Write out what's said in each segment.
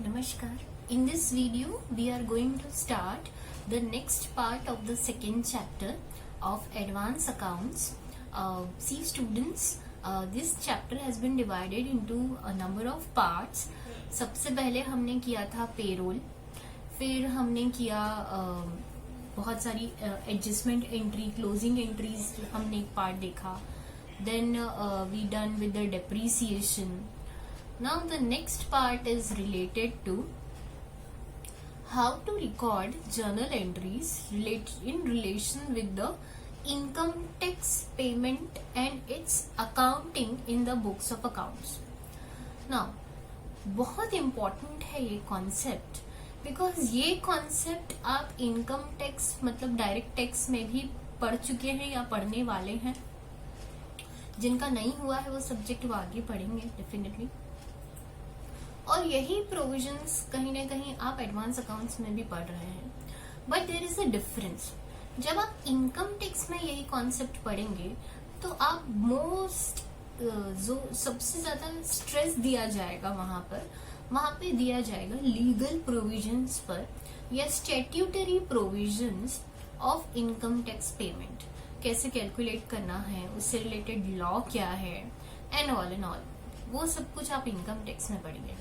Namaskar. In this video, we are going to start the next part of the second chapter of Advanced Accounts. See students, this chapter has been divided into a number of parts. सबसे पहले हमने किया था payroll, फिर हमने किया बहुत सारी एडजस्टमेंट एंट्री, क्लोजिंग एंट्रीज हमने एक पार्ट देखा. Then we done with the depreciation. Now the next part is related to how to record journal entries in relation with the income tax payment and its accounting in the books of accounts. Now बहुत important है ये concept because ये concept आप income tax मतलब direct tax में भी पढ़ चुके हैं या पढ़ने वाले हैं. जिनका नहीं हुआ है वो सब्जेक्ट वो आगे पढ़ेंगे डेफिनेटली. और यही प्रोविजंस कहीं ना कहीं आप एडवांस अकाउंट्स में भी पढ़ रहे हैं. But there is a difference. जब आप इनकम टैक्स में यही कॉन्सेप्ट पढ़ेंगे तो आप मोस्ट जो सबसे ज्यादा स्ट्रेस दिया जाएगा वहां पे दिया जाएगा लीगल प्रोविजंस पर या statutory provisions of income tax payment. कैसे कैलकुलेट करना है, उससे रिलेटेड लॉ क्या है एंड ऑल वो सब कुछ आप इनकम टैक्स में पढ़ेंगे.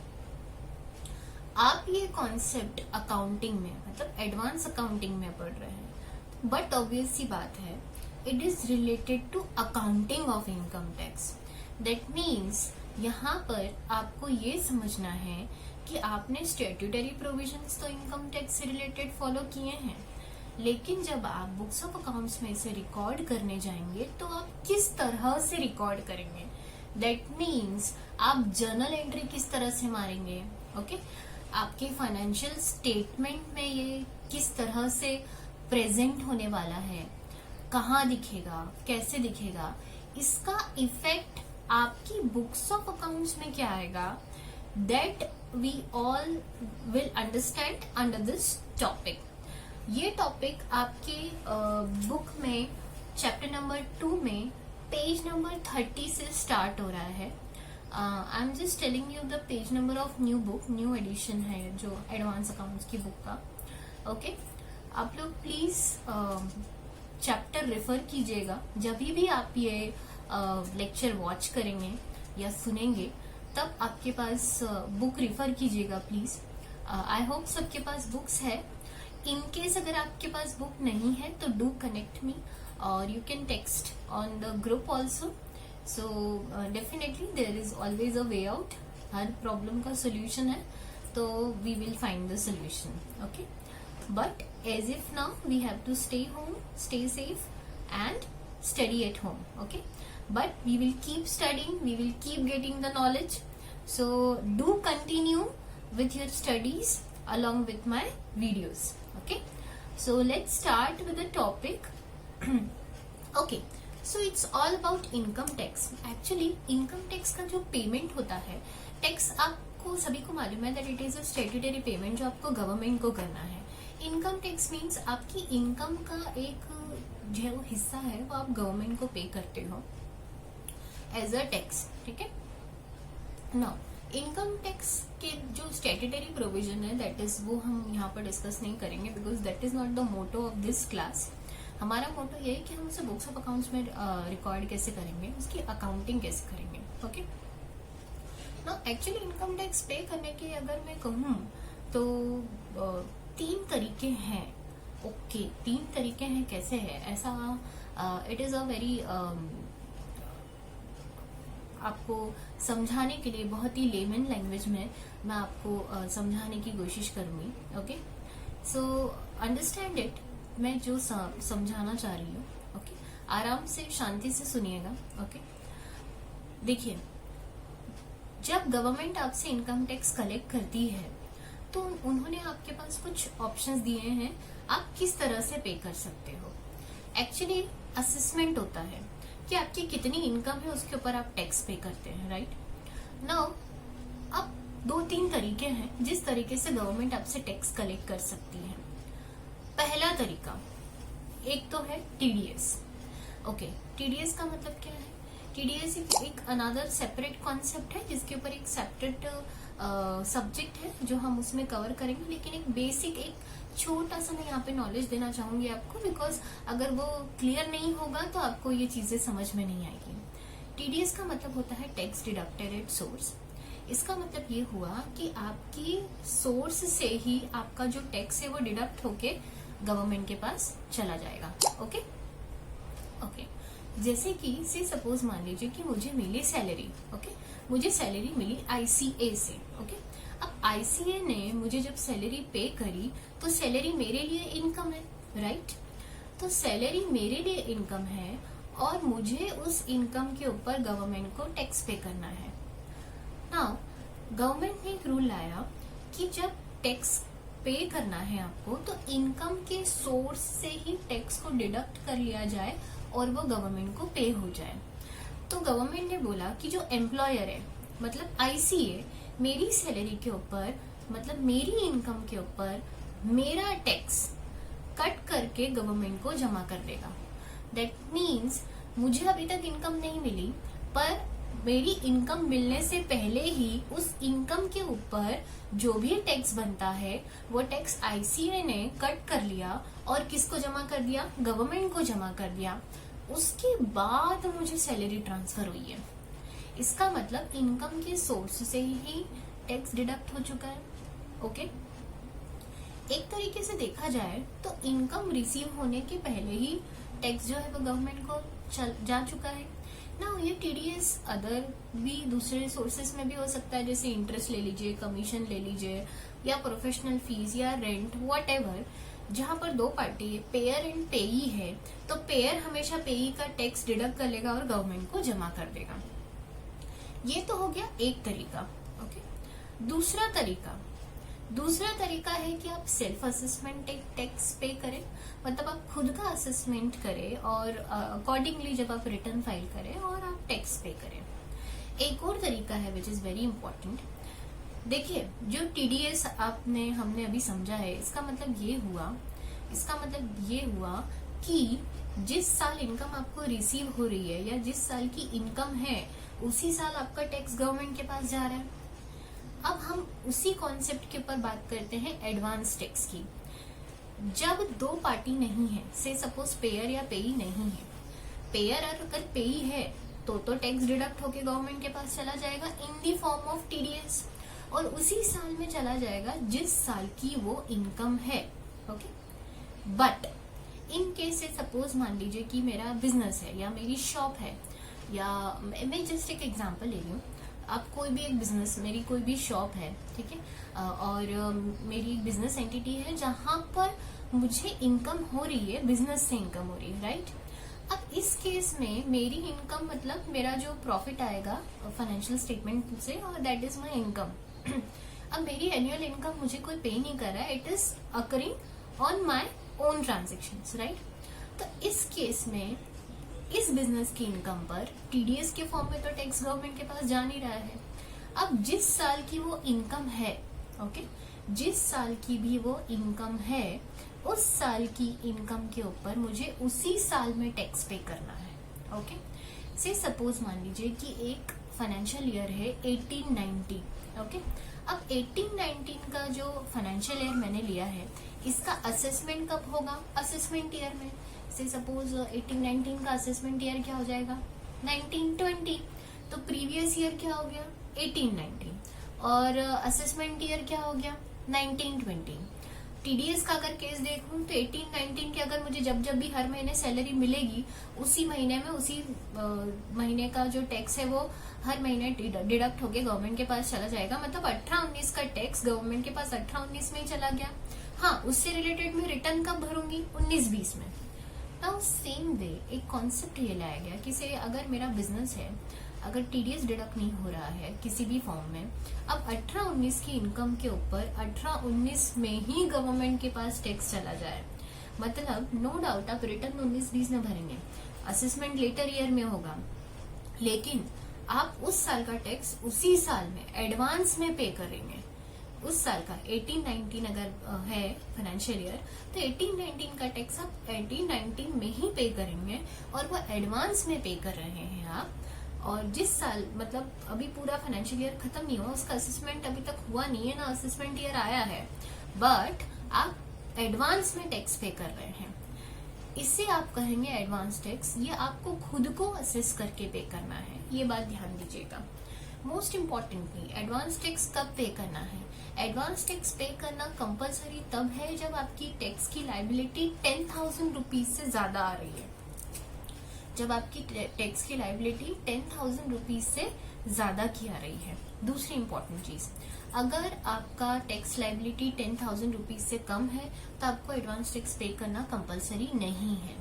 आप ये कॉन्सेप्ट अकाउंटिंग में मतलब एडवांस अकाउंटिंग में पढ़ रहे हैं. बट ऑब्वियस सी बात है it is related to accounting of income tax. That means यहाँ पर आपको ये समझना है कि आपने स्टैट्यूटरी प्रोविजंस तो इनकम टैक्स से रिलेटेड फॉलो किए हैं, लेकिन जब आप बुक्स ऑफ अकाउंट्स में इसे रिकॉर्ड करने जाएंगे तो आप किस तरह से रिकॉर्ड करेंगे. दैट मीन्स आप जर्नल एंट्री किस तरह से मारेंगे. ओके आपके फाइनेंशियल स्टेटमेंट में ये किस तरह से प्रेजेंट होने वाला है, कहाँ दिखेगा, कैसे दिखेगा, इसका इफेक्ट आपकी बुक्स ऑफ अकाउंट्स में क्या आएगा. That we all will understand under this topic. ये टॉपिक आपके बुक में चैप्टर नंबर 2 में पेज नंबर 30 से स्टार्ट हो रहा है. I am just telling you the page number of new book. New edition है जो एडवांस अकाउंट्स की बुक का. ओके आप लोग प्लीज चैप्टर रेफर कीजिएगा. जब भी आप ये लेक्चर वॉच करेंगे या सुनेंगे तब आपके पास बुक रेफर कीजिएगा प्लीज. आई होप सबके पास बुक्स है. इन केस अगर आपके पास बुक नहीं है तो डू कनेक्ट मी और you can text on the group also. So definitely there is always a way out. हर प्रॉब्लम का सोल्यूशन है तो we will find the solution. Okay but as if now we have to stay home, stay safe and study at home. Okay but we will keep studying, we will keep getting the knowledge. So do continue with your studies along with my videos. Okay, so let's start with the topic. Okay, so it's all about income tax. Actually income tax का जो payment होता है, tax आपको सभी को मालूम है that it is a statutory payment जो आपको गवर्नमेंट को करना है. इनकम टैक्स मीन्स आपकी इनकम का एक जो हिस्सा है वो आप गवर्नमेंट को पे करते हो एज अ टैक्स. ठीक है. नाउ इनकम टैक्स के जो स्टैट्यूटरी प्रोविजन है दैट इज वो हम यहाँ पर डिस्कस नहीं करेंगे because that is not the motto of this class. हमारा मोटो ये है कि हम उसे बुक्स ऑफ अकाउंट्स में रिकॉर्ड कैसे करेंगे, उसकी अकाउंटिंग कैसे करेंगे. ओके ना एक्चुअली इनकम टैक्स पे करने के अगर मैं कहूँ तो 3 तरीके हैं. ओके 3 तरीके हैं. कैसे है ऐसा इट इज अ वेरी आपको समझाने के लिए बहुत ही लेमन लैंग्वेज में मैं आपको समझाने की कोशिश करूंगी. Okay so understand it. मैं जो समझाना चाह रही हूँ ओके आराम से शांति से सुनिएगा. ओके देखिए जब गवर्नमेंट आपसे इनकम टैक्स कलेक्ट करती है तो उन्होंने आपके पास कुछ ऑप्शंस दिए हैं आप किस तरह से पे कर सकते हो. एक्चुअली असेसमेंट होता है कि आपकी कितनी इनकम है उसके ऊपर आप टैक्स पे करते हैं. राइट नाउ अब 2-3 तरीके हैं जिस तरीके से गवर्नमेंट आपसे टैक्स कलेक्ट कर सकती है. पहला तरीका एक तो है टीडीएस. ओके टीडीएस का मतलब क्या है. टीडीएस एक अनदर सेपरेट कॉन्सेप्ट है जिसके ऊपर एक सेपरेट सब्जेक्ट है जो हम उसमें कवर करेंगे, लेकिन एक बेसिक एक छोटा सा मैं यहाँ पे नॉलेज देना चाहूंगी आपको, बिकॉज अगर वो क्लियर नहीं होगा तो आपको ये चीजें समझ में नहीं आएगी। टीडीएस का मतलब होता है टैक्स डिडक्टेड एट सोर्स। इसका मतलब ये हुआ कि आपकी सोर्स से ही आपका जो टैक्स है वो डिडक्ट होके गवर्नमेंट के पास चला जाएगा। ओके ओके जैसे कि से सपोज मान लीजिए कि मुझे मिली सैलरी। ओके मुझे सैलरी मिली आईसीए से। ओके अब आईसीए ने मुझे जब सैलरी पे करी तो सैलरी मेरे लिए इनकम है, राइट? तो सैलरी मेरे लिए इनकम है और मुझे उस इनकम के ऊपर गवर्नमेंट को टैक्स पे करना है। नाउ गवर्नमेंट ने एक रूल लाया कि जब टैक्स पे करना है आपको तो इनकम के सोर्स से ही टैक्स को डिडक्ट कर लिया जाए और वो गवर्नमेंट को पे हो जाए। तो गवर्नमेंट ने बोला कि जो एम्प्लॉयर है मतलब आईसीए मेरी सैलरी के ऊपर मतलब मेरी इनकम के ऊपर मेरा टैक्स कट करके गवर्नमेंट को जमा कर देगा। दैट मीन्स मुझे अभी तक इनकम नहीं मिली, पर मेरी इनकम मिलने से पहले ही उस इनकम के ऊपर जो भी टैक्स बनता है वो टैक्स आईसीए ने कट कर लिया और किसको जमा कर दिया? गवर्नमेंट को जमा कर दिया। उसके बाद मुझे सैलरी ट्रांसफर हुई है। इसका मतलब इनकम के सोर्स से ही टैक्स डिडक्ट हो चुका है। ओके एक तरीके से देखा जाए तो इनकम रिसीव होने के पहले ही टैक्स जो है वो गवर्नमेंट को जा चुका है ना। ये टीडीएस अदर भी दूसरे सोर्सेस में भी हो सकता है, जैसे इंटरेस्ट ले लीजिए, कमीशन ले लीजिए, या प्रोफेशनल फीस या रेंट, व्हाटएवर, जहां पर दो पार्टी है, पेयर एंड पेई है, तो पेयर हमेशा पेई का टैक्स डिडक्ट कर लेगा और गवर्नमेंट को जमा कर देगा। ये तो हो गया एक तरीका। ओके दूसरा तरीका है कि आप सेल्फ असेसमेंट टैक्स पे करें, मतलब आप खुद का असेसमेंट करें और अकॉर्डिंगली जब आप रिटर्न फाइल करें और आप टैक्स पे करें। एक और तरीका है विच इज वेरी इंपॉर्टेंट। देखिए जो टीडीएस हमने अभी समझा है, इसका मतलब ये हुआ कि जिस साल इनकम आपको रिसीव हो रही है या जिस साल की इनकम है उसी साल आपका टैक्स गवर्नमेंट के पास जा रहा है। अब हम उसी कॉन्सेप्ट के ऊपर बात करते हैं एडवांस टैक्स की। जब दो पार्टी नहीं है, से सपोज पेयर या पेई नहीं है, पेयर अगर पेई है तो टैक्स डिडक्ट होके गवर्नमेंट के पास चला जाएगा इन दी फॉर्म ऑफ टीडीएस और उसी साल में चला जाएगा जिस साल की वो इनकम है। ओके बट इन केस से सपोज मान लीजिए कि मेरा बिजनेस है या मेरी शॉप है, या मैं जस्ट एक एग्जांपल ले रही हूँ। आप कोई भी एक बिजनेस, मेरी कोई भी शॉप है, ठीक है, और मेरी बिजनेस एंटिटी है जहां पर मुझे इनकम हो रही है, बिजनेस से इनकम हो रही है, राइट? अब इस केस में मेरी इनकम मतलब मेरा जो प्रॉफिट आएगा फाइनेंशियल स्टेटमेंट से, और दैट इज माय इनकम। अब मेरी एनुअल इनकम मुझे कोई पे नहीं कर रहा है, it is occurring on my own transactions, right? तो इस केस में इस बिजनेस की इनकम पर टीडीएस के फॉर्म में तो टैक्स गवर्नमेंट के पास जा नहीं रहा है। अब जिस साल की वो इनकम है, ओके, जिस साल की भी वो इनकम है उस साल की इनकम के ऊपर मुझे उसी साल में टैक्स पे करना है। ओके से सपोज मान लीजिए कि एक फाइनेंशियल ईयर है 1890। ओके अब 1819 का जो फाइनेंशियल ईयर मैंने लिया है इसका असेसमेंट कब होगा? असेसमेंट ईयर में। से सपोज 1819 का असेसमेंट ईयर क्या हो जाएगा? 1920। तो प्रीवियस ईयर क्या हो गया? 1819 और असेसमेंट ईयर क्या हो गया? 1920। टीडीएस का अगर केस देखूं तो 1819 के अगर मुझे जब भी हर महीने सैलरी मिलेगी उसी महीने में उसी महीने का जो टैक्स है वो हर महीने डिडक्ट होके गवर्नमेंट के पास चला जाएगा। मतलब 18-19 का टैक्स गवर्नमेंट के पास 18-19 में ही चला गया। हाँ, उससे रिलेटेड मैं रिटर्न कब भरूंगी? 19-20 में। नाउ सेम वे एक कॉन्सेप्ट ये लाया गया कि से अगर मेरा बिजनेस है, अगर टीडीएस डिडक्ट नहीं हो रहा है किसी भी फॉर्म में, अब 18-19 की इनकम के ऊपर 18-19 में ही गवर्नमेंट के पास टैक्स चला जाए, मतलब नो डाउट आप रिटर्न 19-20 में भरेंगे, असेसमेंट लेटर ईयर में होगा, लेकिन आप उस साल का टैक्स उसी साल में एडवांस में पे करेंगे। उस साल का 18-19 अगर है फाइनेंशियल ईयर तो 18-19 का टैक्स आप 18-19 में ही पे करेंगे और वो एडवांस में पे कर रहे हैं आप, और जिस साल मतलब अभी पूरा फाइनेंशियल ईयर खत्म नहीं हुआ, उसका असेसमेंट अभी तक हुआ नहीं है ना, असेसमेंट ईयर आया है, बट आप एडवांस में टैक्स पे कर रहे हैं, इससे आप कहेंगे एडवांस टैक्स। ये आपको खुद को असेस करके पे करना है, ये बात ध्यान दीजिएगा। मोस्ट इम्पॉर्टेंटली एडवांस टैक्स कब पे करना है? एडवांस टैक्स पे करना कंपलसरी तब है जब आपकी टैक्स की लाइबिलिटी 10,000 रुपीज से ज्यादा आ रही है। जब आपकी टैक्स की लाइबिलिटी 10,000 रुपीज से ज्यादा की आ रही है। दूसरी इंपॉर्टेंट चीज, अगर आपका टैक्स लाइबिलिटी 10,000 रुपीज से कम है तो आपको एडवांस टैक्स पे करना कंपलसरी नहीं है।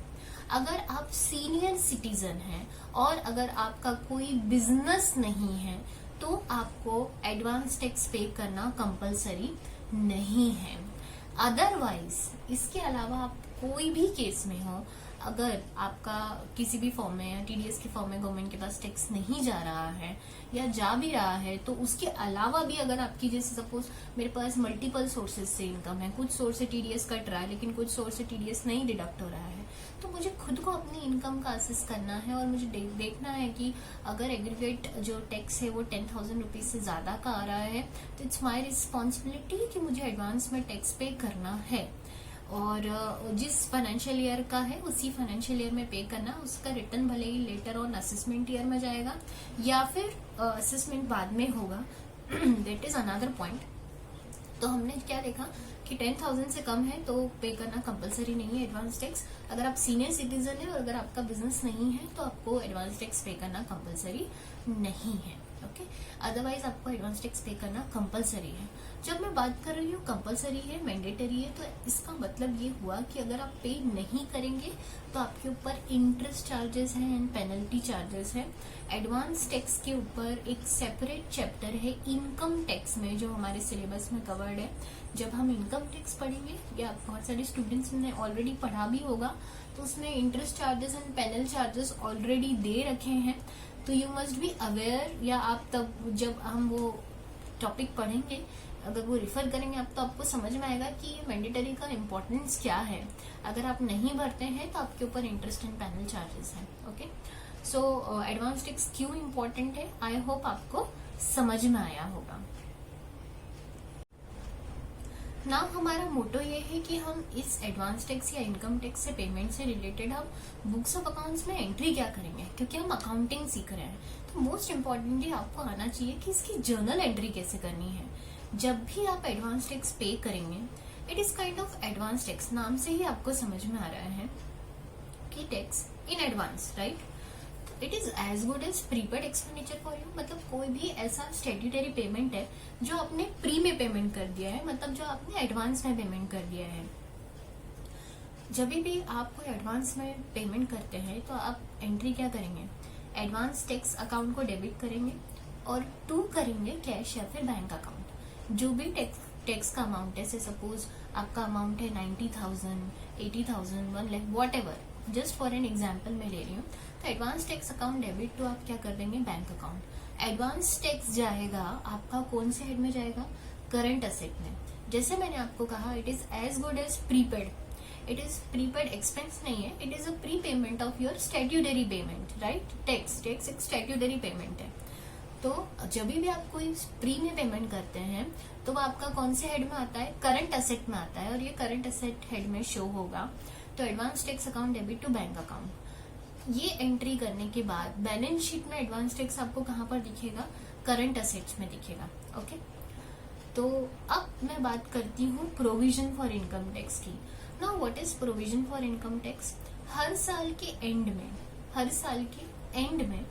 अगर आप सीनियर सिटीजन हैं और अगर आपका कोई बिजनेस नहीं है तो आपको एडवांस टैक्स पे करना कंपलसरी नहीं है। अदरवाइज इसके अलावा आप कोई भी केस में हो, अगर आपका किसी भी फॉर्म में या टीडीएस के फॉर्म में गवर्नमेंट के पास टैक्स नहीं जा रहा है या जा भी रहा है, तो उसके अलावा भी अगर आपकी, जैसे सपोज मेरे पास मल्टीपल सोर्सेज से इनकम है, कुछ सोर्स से टीडीएस कट रहा है लेकिन कुछ सोर्स से टीडीएस नहीं डिडक्ट हो रहा है, तो मुझे खुद को अपनी इनकम का असेस करना है और मुझे देखना है कि अगर एग्रीगेट जो टैक्स है वो 10,000 रुपीज से ज्यादा का आ रहा है तो इट्स माई रिस्पॉन्सिबिलिटी कि मुझे एडवांस में टैक्स पे करना है। और जिस फाइनेंशियल ईयर का है उसी फाइनेंशियल ईयर में पे करना, उसका रिटर्न भले ही लेटर ऑन असेसमेंट ईयर में जाएगा या फिर असेसमेंट बाद में होगा, दैट इज अनदर पॉइंट। तो हमने क्या देखा कि 10,000 से कम है तो पे करना कंपलसरी नहीं है एडवांस टैक्स। अगर आप सीनियर सिटीजन है और अगर आपका बिजनेस नहीं है तो आपको एडवांस टैक्स पे करना कंपलसरी नहीं है। ओके, अदरवाइज आपको एडवांस टैक्स पे करना कंपलसरी है। जब मैं बात कर रही हूँ कंपलसरी है, मैंडेटरी है, तो इसका मतलब ये हुआ कि अगर आप पे नहीं करेंगे तो आपके ऊपर इंटरेस्ट चार्जेस हैं एंड पेनल्टी चार्जेस है। एडवांस टैक्स के ऊपर एक सेपरेट चैप्टर है इनकम टैक्स में जो हमारे सिलेबस में कवर्ड है। जब हम इनकम टैक्स पढ़ेंगे, या बहुत सारे स्टूडेंट्स ने ऑलरेडी पढ़ा भी होगा, तो उसमें interest charges and penal charges already दे रखे हैं, तो यू मस्ट बी अवेयर, या आप तब जब हम वो टॉपिक पढ़ेंगे अगर वो रिफर करेंगे आप, तो आपको समझ में आएगा कि ये मैंडेटरी का इम्पोर्टेंस क्या है। अगर आप नहीं भरते हैं तो आपके ऊपर इंटरेस्ट एंड पैनल चार्जेस हैं। ओके, सो एडवांस टैक्स क्यों इम्पोर्टेंट है, आई होप आपको समझ में आया होगा। ना हमारा मोटो ये है कि हम इस एडवांस टैक्स या इनकम टैक्स से पेमेंट से रिलेटेड हम बुक्स ऑफ अकाउंट्स में एंट्री क्या करेंगे, क्योंकि हम अकाउंटिंग सीख रहे हैं। तो मोस्ट इम्पोर्टेंटली आपको आना चाहिए कि इसकी जर्नल एंट्री कैसे करनी है। जब भी आप एडवांस टैक्स पे करेंगे, it is kind of advance tax, नाम से ही आपको समझ में आ रहा है कि tax in advance, right. It is as good as prepaid expenditure for you, मतलब कोई भी ऐसा स्टेट्यूटरी पेमेंट है जो आपने प्री में पेमेंट कर दिया है, मतलब जो आपने एडवांस में पेमेंट कर दिया है। जब भी आप कोई एडवांस में पेमेंट करते हैं तो आप एंट्री क्या करेंगे, एडवांस टैक्स अकाउंट को डेबिट करेंगे और टू करेंगे कैश या फिर बैंक अकाउंट। जो भी टैक्स का अमाउंट है, से सपोज आपका अमाउंट है 90,000, 80,000, 1 lakh, whatever, just for an example मैं ले रही हूँ, तो advance tax account debit to आप क्या कर देंगे, बैंक अकाउंट। एडवांस टैक्स जाएगा आपका कौन से हेड में जाएगा, करंट असेट में। जैसे मैंने आपको कहा, it is as good as prepaid, it is prepaid expense नहीं है, it is a prepayment of your statutory payment, right. Tax एक स्टैट्यूटरी पेमेंट है। तो जब भी आप कोई प्री में पेमेंट करते हैं तो वो आपका कौन से हेड में आता है, करंट असेट में आता है, और ये करंट असेट हेड में शो होगा। तो advance tax account debit to bank account, ये एंट्री करने के बाद बैलेंस शीट में एडवांस टैक्स आपको कहाँ पर दिखेगा, करंट असेट्स में दिखेगा। ओके, तो अब मैं बात करती हूँ प्रोविजन फॉर इनकम टैक्स की। Now what is provision for income tax? हर साल के एंड में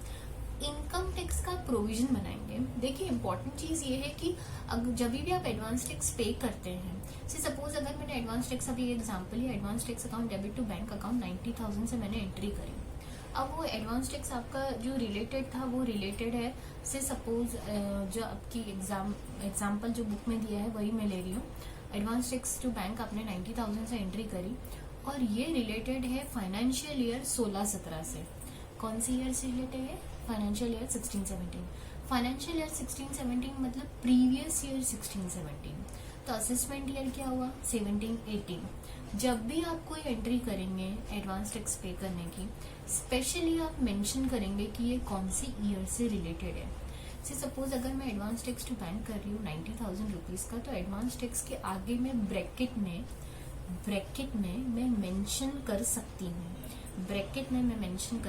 इनकम टैक्स का प्रोविजन बनाएंगे। देखिए, इंपॉर्टेंट चीज ये है कि जब भी आप एडवांस टैक्स पे करते हैं, से सपोज अगर मैंने एडवांस टैक्स, अभी एग्जांपल ही advance tax account debit to bank account 90,000 से मैंने एंट्री करी। अब वो एडवांस टैक्स आपका जो रिलेटेड था वो रिलेटेड है, से सपोज जो आपकी एग्जाम्पल जो बुक में दिया है वही मैं ले रही हूँ। एडवांस टैक्स टू बैंक आपने 90,000 से एंट्री करी और ये रिलेटेड है फाइनेंशियल ईयर 16-17 से। कौन सी ईयर से रिलेटेड है, फाइनेंशियल ईयर 16-17। फाइनेंशियल ईयर 16-17 मतलब प्रीवियस ईयर 16-17। तो असेसमेंट ईयर क्या हुआ 17-18। जब भी आप कोई एंट्री करेंगे एडवांस टैक्स पे करने की, स्पेशली आप मेंशन करेंगे कि ये कौन सी ईयर से रिलेटेड है। से सपोज अगर मैं एडवांस टैक्स टू बैंक कर रही हूँ 90,000 रुपीज का, तो एडवांस टैक्स के आगे मैं ब्रैकेट में मैं मेंशन कर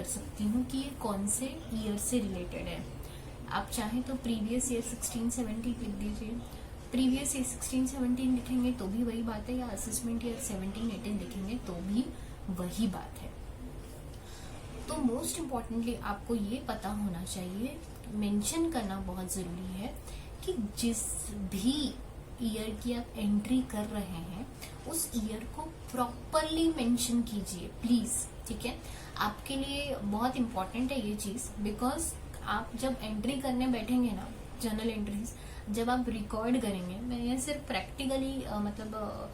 सकती हूँ, कि ये कौन से ईयर से रिलेटेड है। आप चाहें तो प्रीवियस ईयर 16-17 लिख दीजिए, प्रीवियस ईयर 16-17 लिखेंगे तो भी वही बात है, या असेसमेंट ईयर 17-18 लिखेंगे तो भी वही बात है। तो मोस्ट इम्पॉर्टेंटली आपको ये पता होना चाहिए, मेंशन करना बहुत जरूरी है कि जिस भी ईयर की आप एंट्री कर रहे हैं उस ईयर को प्रॉपरली मेंशन कीजिए प्लीज, ठीक है। आपके लिए बहुत इंपॉर्टेंट है ये चीज, बिकॉज आप जब एंट्री करने बैठेंगे ना, जर्नल एंट्रीज जब आप रिकॉर्ड करेंगे, मैं ये सिर्फ प्रैक्टिकली मतलब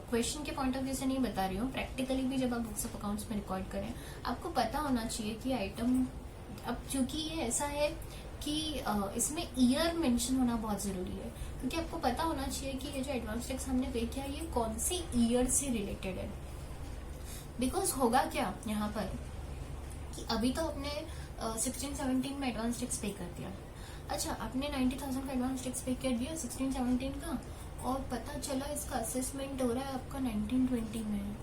क्वेश्चन के पॉइंट ऑफ व्यू से नहीं बता रही हूँ, प्रैक्टिकली भी जब आप बुक्स ऑफ अकाउंट्स में रिकॉर्ड करें, आपको पता होना चाहिए कि आइटम, अब चूंकि ये ऐसा है कि इसमें ईयर मेंशन होना बहुत जरूरी है, क्योंकि आपको पता होना चाहिए कि ये जो एडवांस टैक्स हमने पे किया ये कौन सी ईयर से रिलेटेड है। बिकॉज होगा क्या यहाँ पर कि अभी तो आपने 16-17 में एडवांस टैक्स पे कर दिया, अच्छा आपने 90,000 का एडवांस टैक्स पे कर दिया 16-17 का, और पता चला इसका असेसमेंट हो रहा है आपका 19-20 में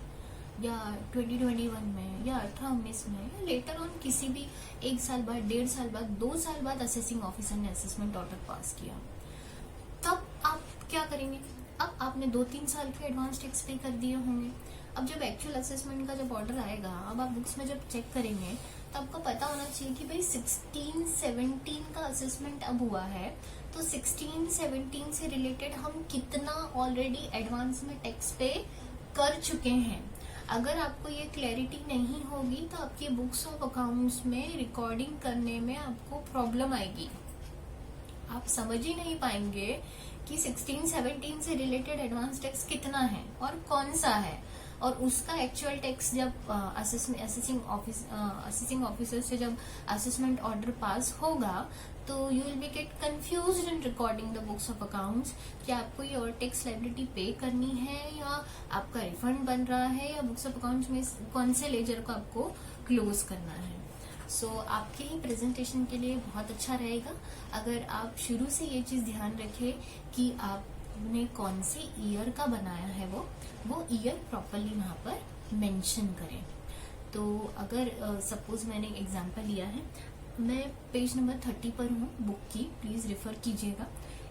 या 2021 में या 18-19 में, या लेटर ऑन किसी भी 1 साल बाद, 1.5 साल बाद, 2 साल बाद असेसिंग ऑफिसर ने असेसमेंट ऑर्डर पास किया, तब आप क्या करेंगे। अब आपने 2-3 साल के एडवांस टैक्स पे कर दिए होंगे, अब जब एक्चुअल असेसमेंट का जब ऑर्डर आएगा, अब आप बुक्स में जब चेक करेंगे तो आपको पता होना चाहिए कि भाई 16-17 का असेसमेंट अब हुआ है, तो 16-17 से रिलेटेड हम कितना ऑलरेडी एडवांस में टैक्स पे कर चुके हैं। अगर आपको ये क्लैरिटी नहीं होगी तो आपकी बुक्स ऑफ अकाउंट्स में रिकॉर्डिंग करने में आपको प्रॉब्लम आएगी, आप समझ ही नहीं पाएंगे कि 16-17 से रिलेटेड एडवांस टैक्स कितना है और कौन सा है, और उसका एक्चुअल टैक्स जब असेसिंग ऑफिसर से जब असेसमेंट ऑर्डर पास होगा तो you will be gate confused in recording the books of accounts कि आपको ये और टैक्स लायबिलिटी पे करनी है या आपका रिफंड बन रहा है, या बुक्स ऑफ अकाउंट्स में कौन से लेजर को आपको क्लोज करना है। सो आपके ही प्रेजेंटेशन के लिए बहुत अच्छा रहेगा अगर आप शुरू से ये चीज ध्यान रखें कि आपने कौन से ईयर का बनाया है वो ईयर प्रॉपरली वहां पर मेंशन करें। तो अगर सपोज मैंने एग्जांपल लिया है, मैं पेज नंबर 30 पर हूँ बुक की, प्लीज रेफर कीजिएगा।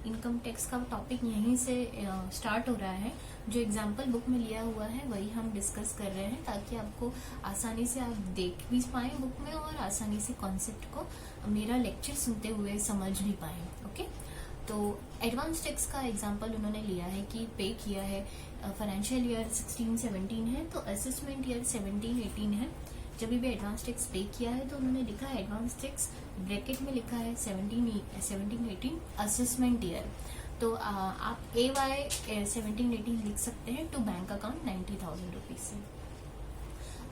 इनकम टैक्स का टॉपिक यहीं से स्टार्ट हो रहा है, जो एग्जाम्पल बुक में लिया हुआ है वही हम डिस्कस कर रहे हैं, ताकि आपको आसानी से आप देख भी पाए बुक में और आसानी से कॉन्सेप्ट को मेरा लेक्चर सुनते हुए समझ भी पाए। ओके, तो एडवांस टैक्स का एग्जाम्पल उन्होंने लिया है कि पे किया है, फाइनेंशियल ईयर 16-17 है तो असेसमेंट ईयर 17-18 है। जब भी एडवांस टैक्स पे किया है तो उन्होंने लिखा है एडवांस टैक्स, ब्रैकेट में लिखा है 17-18 असेसमेंट ईयर। तो आप AY 17-18 लिख सकते हैं टू बैंक अकाउंट 90,000 रुपीज से।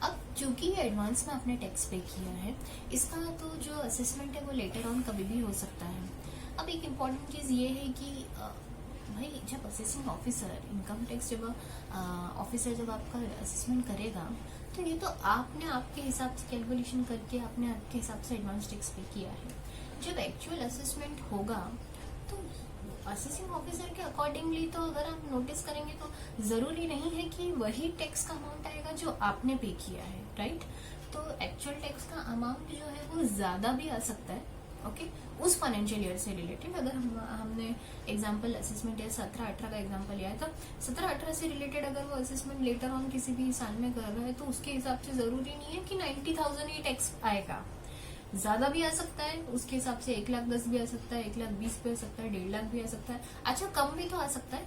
अब चूंकि एडवांस में आपने टैक्स पे किया है, इसका तो जो असेसमेंट है वो लेटर ऑन कभी भी हो सकता है। अब एक इम्पॉर्टेंट चीज ये है कि भाई जब असेसिंग ऑफिसर, इनकम टैक्स जब ऑफिसर जब आपका असेसमेंट करेगा तो ये तो आपने आपके हिसाब से कैलकुलेशन करके आपने आपके हिसाब से एडवांस टैक्स पे किया है। जब एक्चुअल असेसमेंट होगा तो असेसिंग ऑफिसर के अकॉर्डिंगली तो अगर आप नोटिस करेंगे तो जरूरी नहीं है कि वही टैक्स का अमाउंट आएगा जो आपने पे किया है, राइट। तो एक्चुअल टैक्स का अमाउंट जो है वो ज्यादा भी आ सकता है। ओके, उस फाइनेंशियल ईयर से रिलेटेड अगर हमने एग्जांपल असेसमेंट ईयर 17-18 का एग्जांपल लिया है, तो 17-18 से रिलेटेड अगर वो असेसमेंट लेटर ऑन किसी भी साल में कर रहा है तो उसके हिसाब से जरूरी नहीं है कि 90,000 ही टैक्स आएगा, ज्यादा भी आ सकता है, उसके हिसाब से 1,10,000 भी आ सकता है, 1,20,000 भी आ सकता है, 1,50,000 भी आ सकता है। अच्छा, कम भी तो आ सकता है,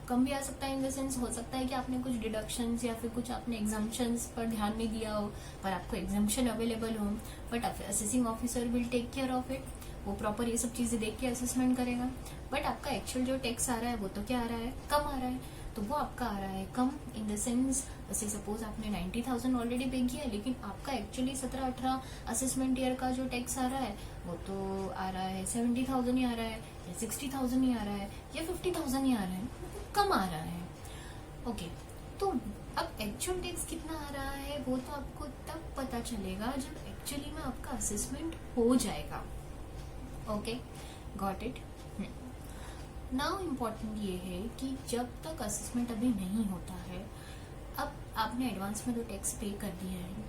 कम भी आ सकता है इन द सेंस हो सकता है कि आपने कुछ डिडक्शंस या फिर कुछ आपने एग्जाम्पशंस पर ध्यान नहीं दिया हो, पर आपको एग्जाम्पशन अवेलेबल हो, but assessing officer will take care of it, वो प्रॉपर ये सब चीजें देख के असेसमेंट करेगा। बट आपका एक्चुअल जो टैक्स आ रहा है वो तो क्या आ रहा है, कम आ रहा है, तो वो आपका आ रहा है कम इन द सेंस, जैसे सपोज आपने 90,000 ऑलरेडी पे किया है, लेकिन आपका एक्चुअली 17-18 असेसमेंट ईयर का जो टैक्स आ रहा है वो तो आ रहा है 70,000 ही आ रहा है, या 60,000 ही आ रहा है, या 50,000 ही आ रहा है, कम आ रहा है। ओके, तो अब एक्चुअल टैक्स कितना आ रहा है वो तो आपको तब पता चलेगा जब एक्चुअली में आपका असेसमेंट हो जाएगा। Okay, got it. Now important ये है कि जब तक असेसमेंट अभी नहीं होता है, अब आपने एडवांस में तो टैक्स पे कर दिया है,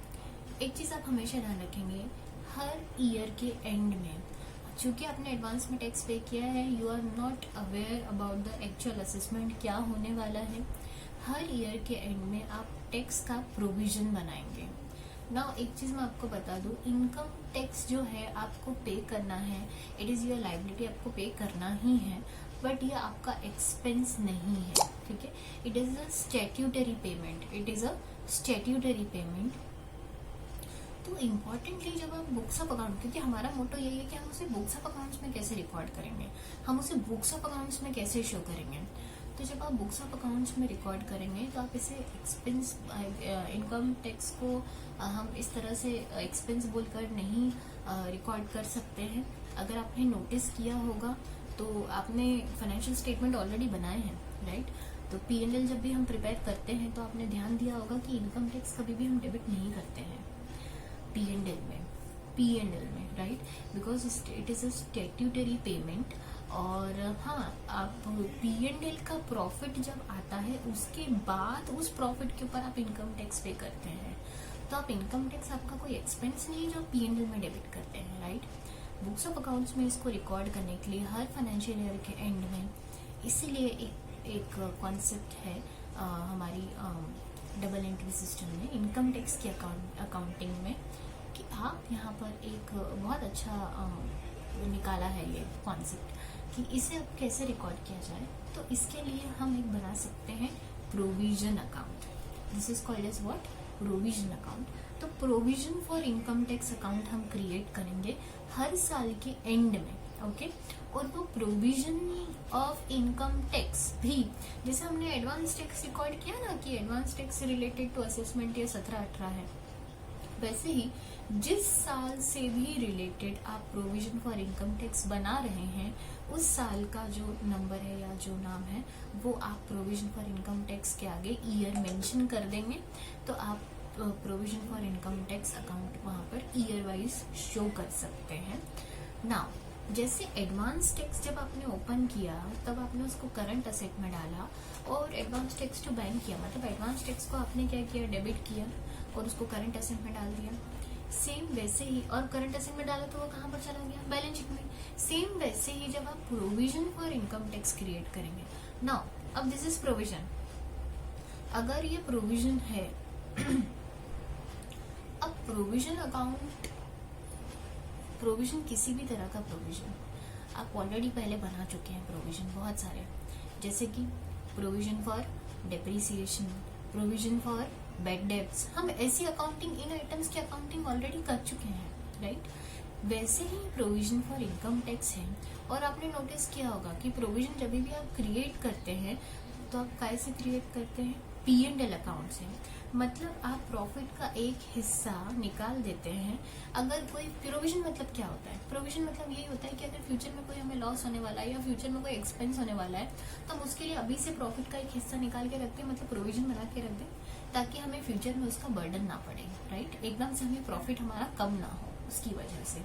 एक चीज आप हमेशा ध्यान रखेंगे, हर ईयर के एंड में चूंकि आपने एडवांस में टैक्स पे किया है, you are not aware about the actual assessment क्या होने वाला है। हर ईयर के एंड में आप टैक्स का प्रोविजन बनाएंगे। नाउ एक चीज मैं आपको बता दूं, इनकम टैक्स जो है आपको पे करना है, इट इज योर लायबिलिटी, आपको पे करना ही है, बट ये आपका एक्सपेंस नहीं है, ठीक है। It is a statutory payment, it is a statutory payment. तो इम्पोर्टेंटली जब आप बुक्स ऑफ अकाउंट, क्योंकि हमारा मोटो यही है कि हम उसे बुक्स ऑफ अकाउंट्स में कैसे रिकॉर्ड करेंगे, हम उसे बुक्स ऑफ अकाउंट्स में कैसे शो करेंगे। तो जब आप बुक्स ऑफ अकाउंट्स में रिकॉर्ड करेंगे तो आप इसे एक्सपेंस, इनकम टैक्स को हम इस तरह से एक्सपेंस बोलकर नहीं रिकॉर्ड कर सकते हैं। अगर आपने नोटिस किया होगा तो आपने फाइनेंशियल स्टेटमेंट ऑलरेडी बनाए हैं, राइट। तो P&L जब भी हम प्रिपेयर करते हैं तो आपने ध्यान दिया होगा कि इनकम टैक्स कभी भी हम डेबिट नहीं करते हैं P&L में, right, because it is a statutory payment. और हाँ, आप P&L का प्रॉफिट जब आता है उसके बाद उस प्रॉफिट के ऊपर आप इनकम टैक्स पे करते हैं, तो आप इनकम टैक्स आपका कोई एक्सपेंस नहीं है जो P&L में डेबिट करते हैं, राइट। बुक्स ऑफ अकाउंट्स में इसको रिकॉर्ड करने के लिए हर फाइनेंशियल ईयर के एंड में, इसीलिए एक कॉन्सेप्ट है हमारी डबल एंट्री सिस्टम में, इनकम टैक्स की अकाउंटिंग में, कि आप यहाँ पर एक बहुत अच्छा निकाला है ये कॉन्सेप्ट कि इसे अब कैसे रिकॉर्ड किया जाए। तो इसके लिए हम एक बना सकते हैं provision account. This is called as what, provision account. तो provision for income tax account हम क्रिएट करेंगे हर साल के एंड में, ओके। और वो प्रोविजन ऑफ इनकम टैक्स भी, जैसे हमने एडवांस टैक्स रिकॉर्ड किया ना कि एडवांस टैक्स से रिलेटेड टू असेसमेंट ये 17-18 है, वैसे ही जिस साल से भी रिलेटेड आप प्रोविजन फॉर इनकम टैक्स बना रहे हैं, उस साल का जो नंबर है या जो नाम है वो आप प्रोविजन फॉर इनकम टैक्स के आगे ईयर मेंशन कर देंगे, तो आप provision for income tax account वहां पर ईयर वाइज शो कर सकते हैं। नाउ जैसे एडवांस टैक्स जब आपने ओपन किया तब आपने उसको करंट असेट में डाला और एडवांस टैक्स टू बैंक किया, मतलब एडवांस टैक्स को आपने क्या किया, डेबिट किया और उसको करंट असेट में डाल दिया। सेम वैसे ही, और करंट असेट में डाला तो वो कहाँ पर चला गया, बैलेंस शीट में। सेम वैसे ही जब आप provision for income tax create करेंगे, नाउ अब दिस इज प्रोविजन, अगर ये प्रोविजन है अब प्रोविजन अकाउंट, प्रोविजन किसी भी तरह का प्रोविजन आप ऑलरेडी पहले बना चुके हैं, प्रोविजन बहुत सारे, जैसे कि provision for depreciation, provision for bad debts, हम ऐसी अकाउंटिंग, इन आइटम्स की अकाउंटिंग ऑलरेडी कर चुके हैं, राइट। वैसे ही प्रोविजन फॉर इनकम टैक्स है। और आपने नोटिस किया होगा कि प्रोविजन जब भी आप क्रिएट करते हैं तो आप कैसे क्रिएट करते हैं, P&L अकाउंट से, मतलब आप प्रॉफिट का एक हिस्सा निकाल देते हैं। अगर कोई प्रोविजन मतलब क्या होता है, प्रोविजन मतलब यही होता है कि अगर फ्यूचर में कोई हमें लॉस होने वाला है या फ्यूचर में कोई एक्सपेंस होने वाला है तो हम उसके लिए अभी से प्रॉफिट का एक हिस्सा निकाल के रखते हैं, मतलब प्रोविजन बना के रख दें ताकि हमें फ्यूचर में उसका बर्डन ना पड़े, राइट। एकदम से हमें प्रॉफिट हमारा कम ना हो उसकी वजह से,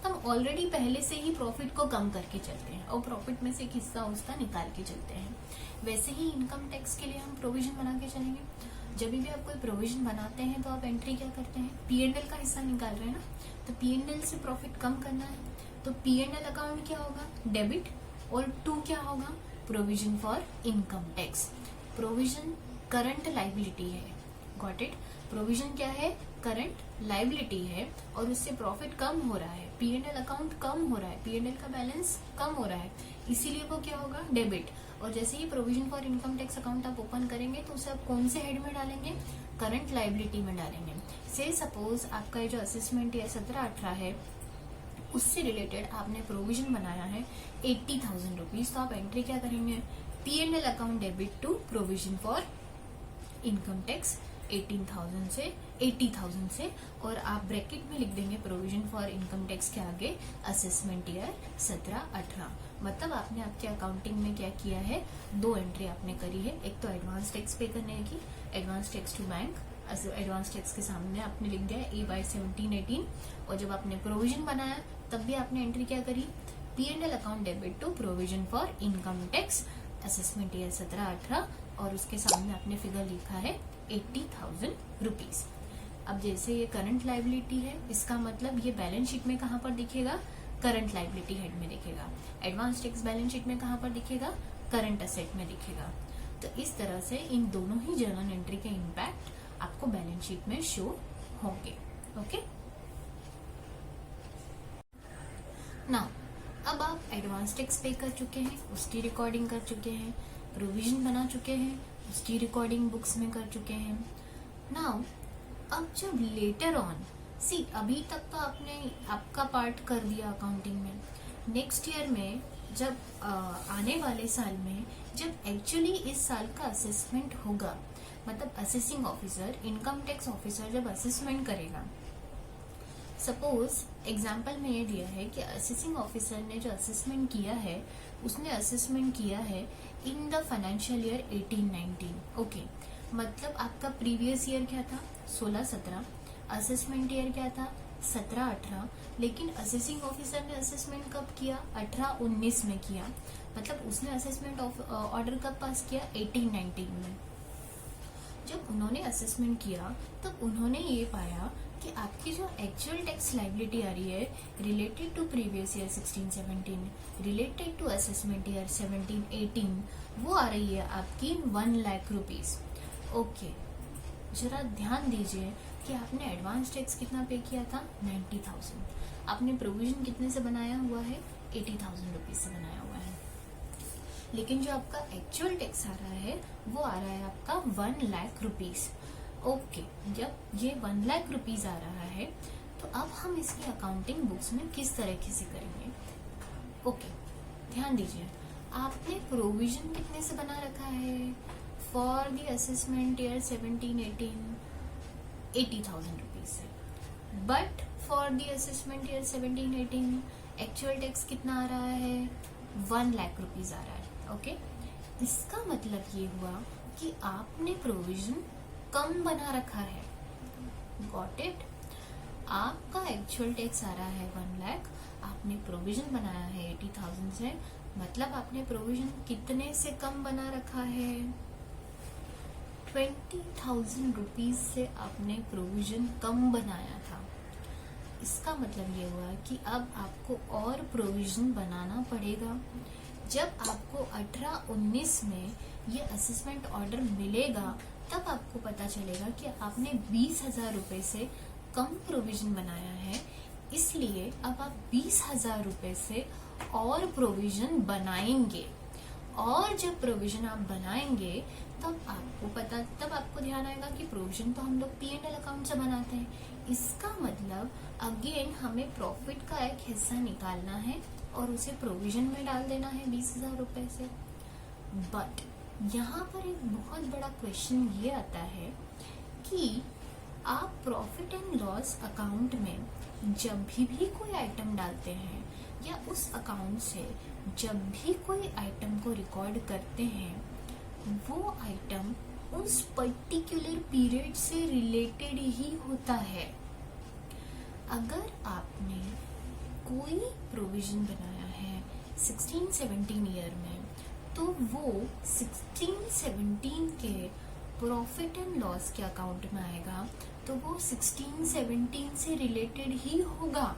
तो हम ऑलरेडी पहले से ही प्रॉफिट को कम करके चलते हैं और प्रॉफिट में से एक हिस्सा उसका निकाल के चलते हैं। वैसे ही इनकम टैक्स के लिए हम प्रोविजन बना के चलेंगे। जब भी आप कोई प्रोविजन बनाते हैं तो आप एंट्री क्या करते हैं, P&L का हिस्सा निकाल रहे हैं ना, तो P&L से प्रॉफिट कम करना है, तो P&L अकाउंट क्या होगा, डेबिट, और 2 क्या होगा, provision for income tax. Provision current liability है, गॉट इट। प्रोविजन क्या है, करंट लाइबिलिटी है और उससे प्रॉफिट कम हो रहा है, P&L अकाउंट कम हो रहा है, P&L का बैलेंस कम हो रहा है, इसीलिए वो क्या होगा, डेबिट। और जैसे ही provision for income tax account आप ओपन करेंगे तो उसे आप कौन से हेड में डालेंगे, करंट लाइबिलिटी में डालेंगे। से सपोज आपका ये जो असेसमेंट है 17-18 है, उससे रिलेटेड आपने प्रोविजन बनाया है 80,000 रुपीज, तो आप एंट्री क्या करेंगे, P&L account debit to provision for income tax 18,000 से 80,000 से, और आप ब्रैकेट में लिख देंगे प्रोविजन फॉर इनकम टैक्स के आगे असेसमेंट ईयर 17-18। मतलब आपने आपके अकाउंटिंग में क्या किया है, 2 एंट्री आपने करी है। एक तो एडवांस टैक्स पे करने की, advance tax to bank, advance tax के सामने आपने लिख दिया A/17-18, और जब आपने प्रोविजन बनाया तब भी आपने एंट्री क्या करी, P&L account debit to provision for income tax assessment year 17-18, और उसके सामने आपने फिगर लिखा है 80,000 रुपीज। अब जैसे ये करंट लायबिलिटी है, इसका मतलब ये बैलेंस शीट में कहाँ पर दिखेगा, करंट लायबिलिटी हेड में दिखेगा। एडवांस टैक्स बैलेंस शीट में कहाँ पर दिखेगा, करंट असेट में दिखेगा। तो इस तरह से इन दोनों ही जर्नल एंट्री के इम्पैक्ट आपको बैलेंस शीट में शो होंगे। ओके, नाउ अब आप एडवांस टैक्स पे कर चुके हैं, उसकी रिकॉर्डिंग कर चुके हैं, प्रोविजन बना चुके हैं, उसकी रिकॉर्डिंग बुक्स में कर चुके हैं। नाउ अब जब लेटर ऑन, सी अभी तक तो आपने आपका पार्ट कर दिया अकाउंटिंग में, नेक्स्ट ईयर में जब आने वाले साल में जब एक्चुअली इस साल का असेसमेंट होगा, मतलब assessing officer, income tax officer जब असेसमेंट करेगा, सपोज एग्जाम्पल में ये दिया है कि असेसिंग ऑफिसर ने जो असेसमेंट किया है, उसने असेसमेंट किया है in the financial year 18-19। Okay, मतलब आपका प्रीवियस ईयर क्या था, 16-17, असेसमेंट ईयर क्या था, 17-18, लेकिन असेसिंग ऑफिसर ने असेसमेंट कब किया, 18-19 में किया। मतलब उसने असेसमेंट ऑर्डर कब पास किया, 18-19 में। जब उन्होंने असेसमेंट किया तब उन्होंने ये पाया कि आपकी जो एक्चुअल टैक्स लायबिलिटी आ रही है related to previous year 16-17, related to assessment year 17-18, वो आ रही है आपकी 1 लाख रुपीज। ओके, जरा ध्यान दीजिए कि आपने एडवांस टैक्स कितना पे किया था, 90,000। आपने प्रोविजन कितने से बनाया हुआ है, 80,000 रुपीज से बनाया हुआ है। लेकिन जो आपका एक्चुअल टैक्स आ रहा है वो आ रहा है आपका 1 लाख रुपीज। ओके, जब ये 1 लाख रुपीज आ रहा है तो अब हम इसकी अकाउंटिंग बुक्स में किस तरीके से करेंगे। ओके, ध्यान दीजिए, आपने प्रोविजन कितने से बना रखा है for the assessment year 17-18, 80,000 rupees से, but for the assessment year 17-18 actual tax कितना आ रहा है, 1 लाख रुपीज आ रहा है। ओके, इसका मतलब ये हुआ कि आपने प्रोविजन कम बना रखा है। Got it? आपका एक्चुअल टैक्स आ रहा है 1 लाख, आपने प्रोविजन बनाया है 80,000 से, मतलब आपने प्रोविजन कितने से कम बना रखा है, 20,000 रुपीज से आपने प्रोविजन कम बनाया था। इसका मतलब ये हुआ कि अब आपको और प्रोविजन बनाना पड़ेगा। जब आपको 18-19 में ये असेसमेंट ऑर्डर मिलेगा तब आपको पता चलेगा कि आपने 20,000 रुपए से कम प्रोविजन बनाया है, इसलिए अब आप 20,000 रुपए से और प्रोविजन बनाएंगे। और जब प्रोविजन आप बनाएंगे तब आपको ध्यान आएगा कि प्रोविजन तो हम लोग P&L अकाउंट से बनाते हैं। इसका मतलब अगेन हमें प्रॉफिट का एक हिस्सा निकालना है और उसे प्रोविजन में डाल देना है 20,000 रुपए से। बट यहाँ पर एक बहुत बड़ा क्वेश्चन ये आता है कि आप प्रॉफिट एंड लॉस अकाउंट में जब भी कोई आइटम डालते हैं या उस अकाउंट से जब भी कोई आइटम को रिकॉर्ड करते हैं, वो आइटम उस पर्टिकुलर पीरियड से रिलेटेड ही होता है। अगर आपने कोई प्रोविजन बनाया है 16-17 ईयर में, तो वो 16-17 के प्रॉफिट एंड लॉस के अकाउंट में आएगा, तो वो 16-17 से रिलेटेड ही होगा।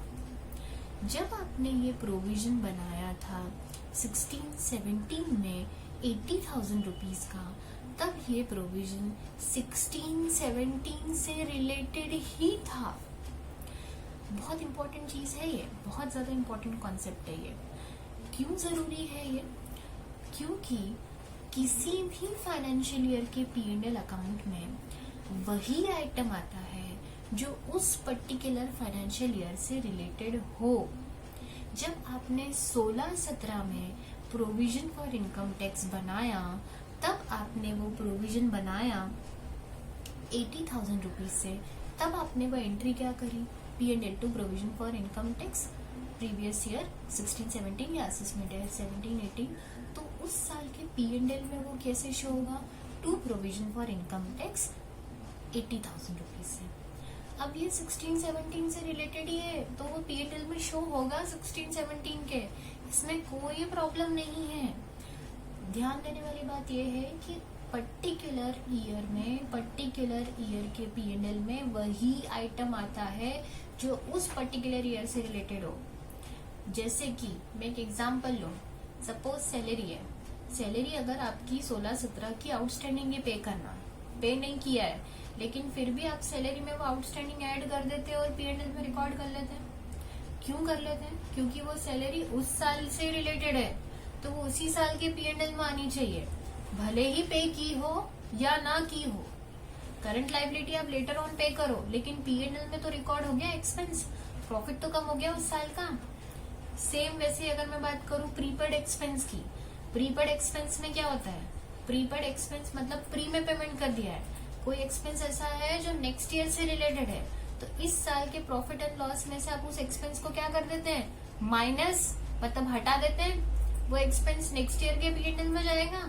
जब आपने ये प्रोविजन बनाया था 16-17 में 80,000 रुपीज का, तब ये प्रोविजन 16-17 से रिलेटेड ही था। बहुत इंपॉर्टेंट चीज है ये, बहुत ज्यादा इंपॉर्टेंट कॉन्सेप्ट है ये। क्यों जरूरी है ये? क्योंकि किसी भी फाइनेंशियल ईयर के P&L अकाउंट में वही आइटम आता है जो उस पर्टिकुलर फाइनेंशियल ईयर से रिलेटेड हो। जब आपने 16-17 में प्रोविजन फॉर इनकम टैक्स बनाया, तब आपने वो प्रोविजन बनाया 80,000 रुपीज से, तब आपने वो एंट्री क्या करी, P&L to provision for income tax previous year 16-17 या असेसमेंट ईयर 17-18, तो उस साल के P&L में वो कैसे शो होगा? To provision for income tax 80,000 rupees से। अब ये 16-17 से रिलेटेड ही है, तो वो P&L में शो होगा 16-17 के, इसमें कोई प्रॉब्लम नहीं है। ध्यान देने वाली बात यह है कि पर्टिकुलर ईयर में पर्टिकुलर ईयर के P&L में वही आइटम आता है जो उस पर्टिकुलर ईयर से रिलेटेड हो। जैसे कि मैं एक एग्जांपल लूं, सपोज सैलरी है, सैलरी अगर आपकी 16-17 की आउटस्टैंडिंग पे करना, पे नहीं किया है, लेकिन फिर भी आप सैलरी में वो आउटस्टैंडिंग ऐड कर देते हैं और P&L में रिकॉर्ड कर लेते हैं। क्यों कर लेते हैं? क्योंकि वो सैलरी उस साल से रिलेटेड है, तो वो उसी साल के P&L में आनी चाहिए, भले ही पे की हो या ना की हो। करंट लाइबिलिटी आप लेटर ऑन पे करो, लेकिन P&L में तो रिकॉर्ड हो गया एक्सपेंस, प्रॉफिट तो कम हो गया उस साल का। सेम वैसे अगर मैं बात करूं प्रीपेड एक्सपेंस की, प्रीपेड एक्सपेंस में क्या होता है? प्रीपेड एक्सपेंस मतलब प्री में पेमेंट कर दिया है, कोई एक्सपेंस ऐसा है जो नेक्स्ट ईयर से रिलेटेड है, तो इस साल के प्रॉफिट एंड लॉस में से आप उस एक्सपेंस को क्या कर देते हैं? माइनस, मतलब हटा देते हैं, वो एक्सपेंस नेक्स्ट ईयर के P&L में जाएगा।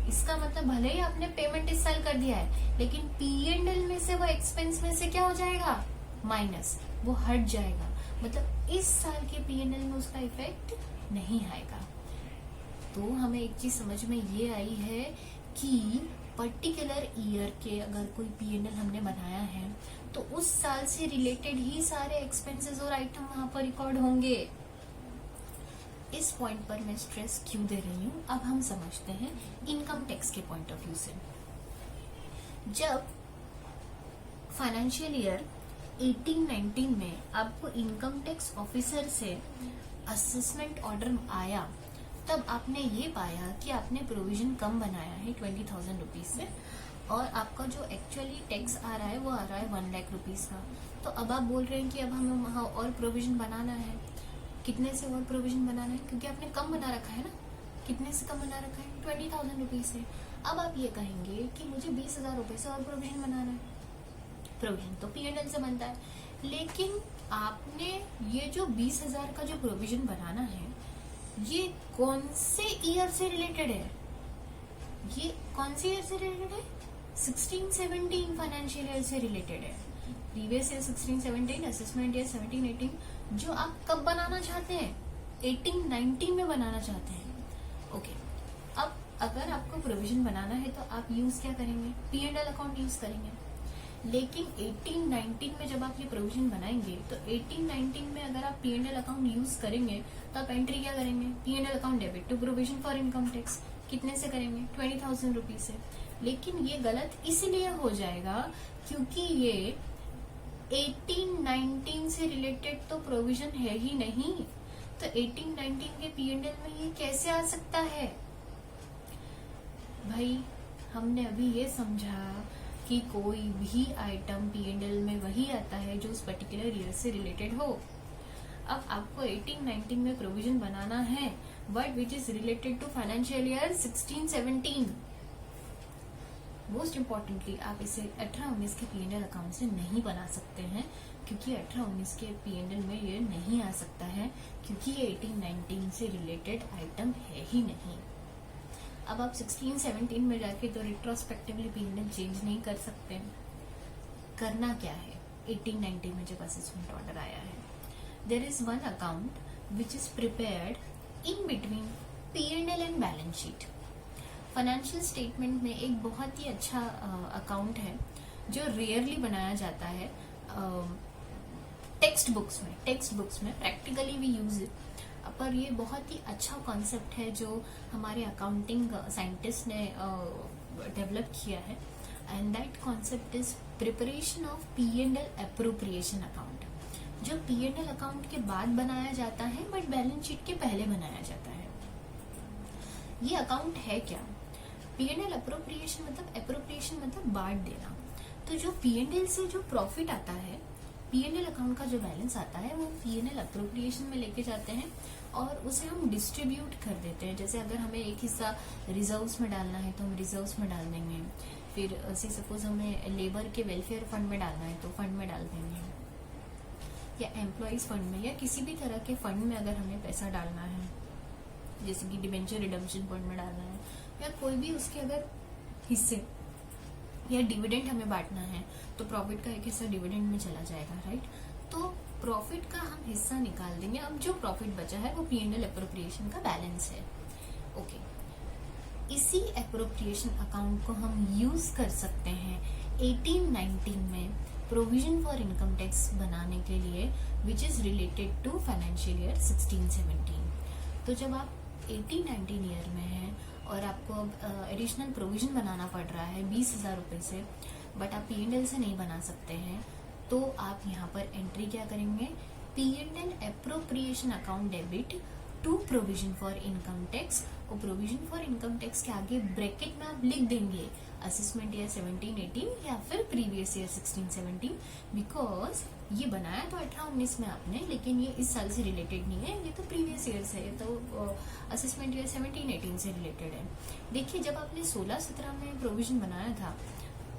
इसका मतलब भले ही आपने पेमेंट इस साल कर दिया है, लेकिन P&L में से वो एक्सपेंस में से क्या हो जाएगा? माइनस, वो हट जाएगा, मतलब इस साल के P&L में उसका इफेक्ट नहीं आएगा। तो हमें एक चीज समझ में ये आई है कि पर्टिकुलर ईयर के अगर कोई P&L हमने बनाया है, तो उस साल से रिलेटेड ही सारे एक्सपेंसेस और आइटम वहां पर रिकॉर्ड होंगे। इस पॉइंट पर मैं स्ट्रेस क्यों दे रही हूँ, अब हम समझते हैं इनकम टैक्स के पॉइंट ऑफ व्यू से। जब फाइनेंशियल ईयर 18-19 में आपको इनकम टैक्स ऑफिसर से असेसमेंट ऑर्डर आया, तब आपने ये पाया कि आपने प्रोविजन कम बनाया है 20,000 रुपीज से, और आपका जो एक्चुअली टैक्स आ रहा है वो आ रहा है 1 लाख रुपीज का। तो अब आप बोल रहे हैं कि अब हमें वहाँ और प्रोविजन बनाना है। कितने से और प्रोविजन बनाना है? क्योंकि आपने कम बना रखा है ना। कितने से कम बना रखा है? 20,000 रुपीज से। अब आप ये कहेंगे कि मुझे 20,000 रुपए से और प्रोविजन बनाना है। प्रोविजन तो P&L से बनता है, लेकिन आपने ये जो 20,000 का जो प्रोविजन बनाना है, ये कौन से ईयर से रिलेटेड है? ये कौन से ईयर से रिलेटेड है? 16-17 फाइनेंशियल ईयर से रिलेटेड है। प्रीवियस ईयर 16-17, असेसमेंट ईयर 17-18, जो आप कब बनाना चाहते हैं? 18-19 में बनाना चाहते हैं। ओके, अब अगर आपको प्रोविजन बनाना है तो आप यूज क्या करेंगे? P&L अकाउंट यूज करेंगे। लेकिन 18-19 में जब आप ये प्रोविजन बनाएंगे, तो 18-19 में अगर आप P&L अकाउंट यूज करेंगे तो आप एंट्री क्या करेंगे? P&L account debit to provision for income tax. कितने से करेंगे? 20,000 रुपीज से। लेकिन ये गलत इसलिए हो जाएगा क्योंकि ये 18-19 से रिलेटेड तो प्रोविजन है ही नहीं, तो 18-19 के P&L में ये कैसे आ सकता है? भाई, हमने अभी ये समझा कि कोई भी आइटम P&L में वही आता है जो उस पर्टिकुलर ईयर से रिलेटेड हो। अब आपको 18-19 में प्रोविजन बनाना है, but which is related to financial year 16-17। Most importantly, आप इसे 18-19 के P&L अकाउंट से नहीं बना सकते हैं, क्योंकि 18-19 के P&L में ये नहीं आ सकता है, क्योंकि ये 18-19 से रिलेटेड आइटम है ही नहीं। अब आप 16-17 में जाके तो रिट्रोस्पेक्टिवली P&L चेंज नहीं कर सकते। करना क्या है? 18-19 में जब असेसमेंट ऑर्डर आया है, there is one account which is prepared in between P&L and balance sheet. Financial statement में एक बहुत ही अच्छा अकाउंट है जो रेयरली बनाया जाता है टेक्स्ट बुक्स में प्रैक्टिकली वी यूज इट, पर ये बहुत ही अच्छा कॉन्सेप्ट है जो हमारे अकाउंटिंग साइंटिस्ट ने डेवलप किया है, and that concept is preparation of P&L appropriation account, जो P&L अकाउंट के बाद बनाया जाता है बट बैलेंस शीट के पहले बनाया जाता है। ये अकाउंट है क्या? P&L अप्रोप्रिएशन मतलब बांट देना। तो जो P&L से जो प्रॉफिट आता है, P&L अकाउंट का जो बैलेंस आता है, वो P&L अप्रोप्रिएशन में लेके जाते हैं और उसे हम डिस्ट्रीब्यूट कर देते हैं। जैसे अगर हमें एक हिस्सा रिजर्व्स में डालना है तो हम रिजर्व्स में डाल देंगे, फिर से सपोज हमें लेबर के वेलफेयर फंड में डालना है तो फंड में डाल देंगे। या एम्प्लॉइज फंड में या किसी भी तरह के फंड में अगर हमें पैसा डालना है, जैसे कि डिबेंचर रिडम्पशन फंड में डालना है या कोई भी उसके अगर हिस्से या डिविडेंड हमें बांटना है, तो प्रॉफिट का एक हिस्सा डिविडेंड में चला जाएगा, राइट। तो प्रॉफिट का हम हिस्सा निकाल देंगे। अब जो प्रॉफिट बचा है वो P&L एप्रोप्रिएशन का बैलेंस है। ओके, इसी एप्रोप्रिएशन अकाउंट को हम यूज कर सकते हैं 18-19 में प्रोविजन फॉर इनकम टैक्स बनाने के लिए, which is related to financial year 16-17। तो जब आप 18-19 ईयर में हैं और आपको अब एडिशनल प्रोविजन बनाना पड़ रहा है 20,000 रुपए से, बट आप P&L से नहीं बना सकते हैं, तो आप यहाँ पर एंट्री क्या करेंगे, P&L appropriation account debit to provision for income tax, और प्रोविजन फॉर इनकम टैक्स के आगे ब्रैकेट में आप लिख देंगे असेसमेंट ईयर 17-18 या फिर प्रीवियस ईयर 16-17, बिकॉज ये बनाया तो 18-19 में आपने, लेकिन ये इस साल से रिलेटेड नहीं है, ये तो प्रीवियस ईयर से है, तो असेसमेंट ईयर 17-18 से रिलेटेड है। देखिए, जब आपने 16-17 में प्रोविजन बनाया था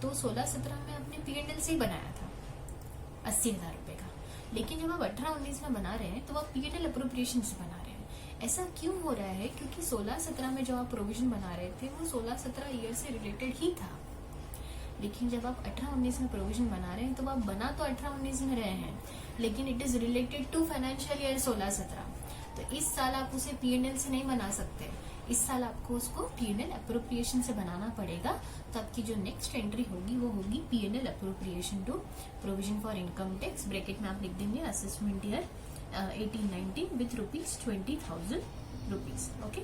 तो 16-17 में आपने P&L से ही बनाया था 80,000 रुपए का, लेकिन जब आप 18-19 में बना रहे हैं तो आप P&L एप्रोप्रिएशन से बना रहे हैं। ऐसा क्यों हो रहा है? क्योंकि 16-17 में जो आप प्रोविजन बना रहे थे वो 16-17 ईयर से रिलेटेड ही था, लेकिन जब आप 18-19 में प्रोविजन बना रहे हैं तो आप बना तो 18-19 में रहे हैं, लेकिन it is related to financial year 16-17। तो इस साल आप उसे P&L से नहीं बना सकते, इस साल आपको उसको P&L एप्रोप्रिएशन से बनाना पड़ेगा। तो आपकी जो नेक्स्ट एंट्री होगी वो होगी P&L appropriation to provision for income tax, bracket में आप लिख देंगे assessment year 18-19 with ₹20,000। Okay,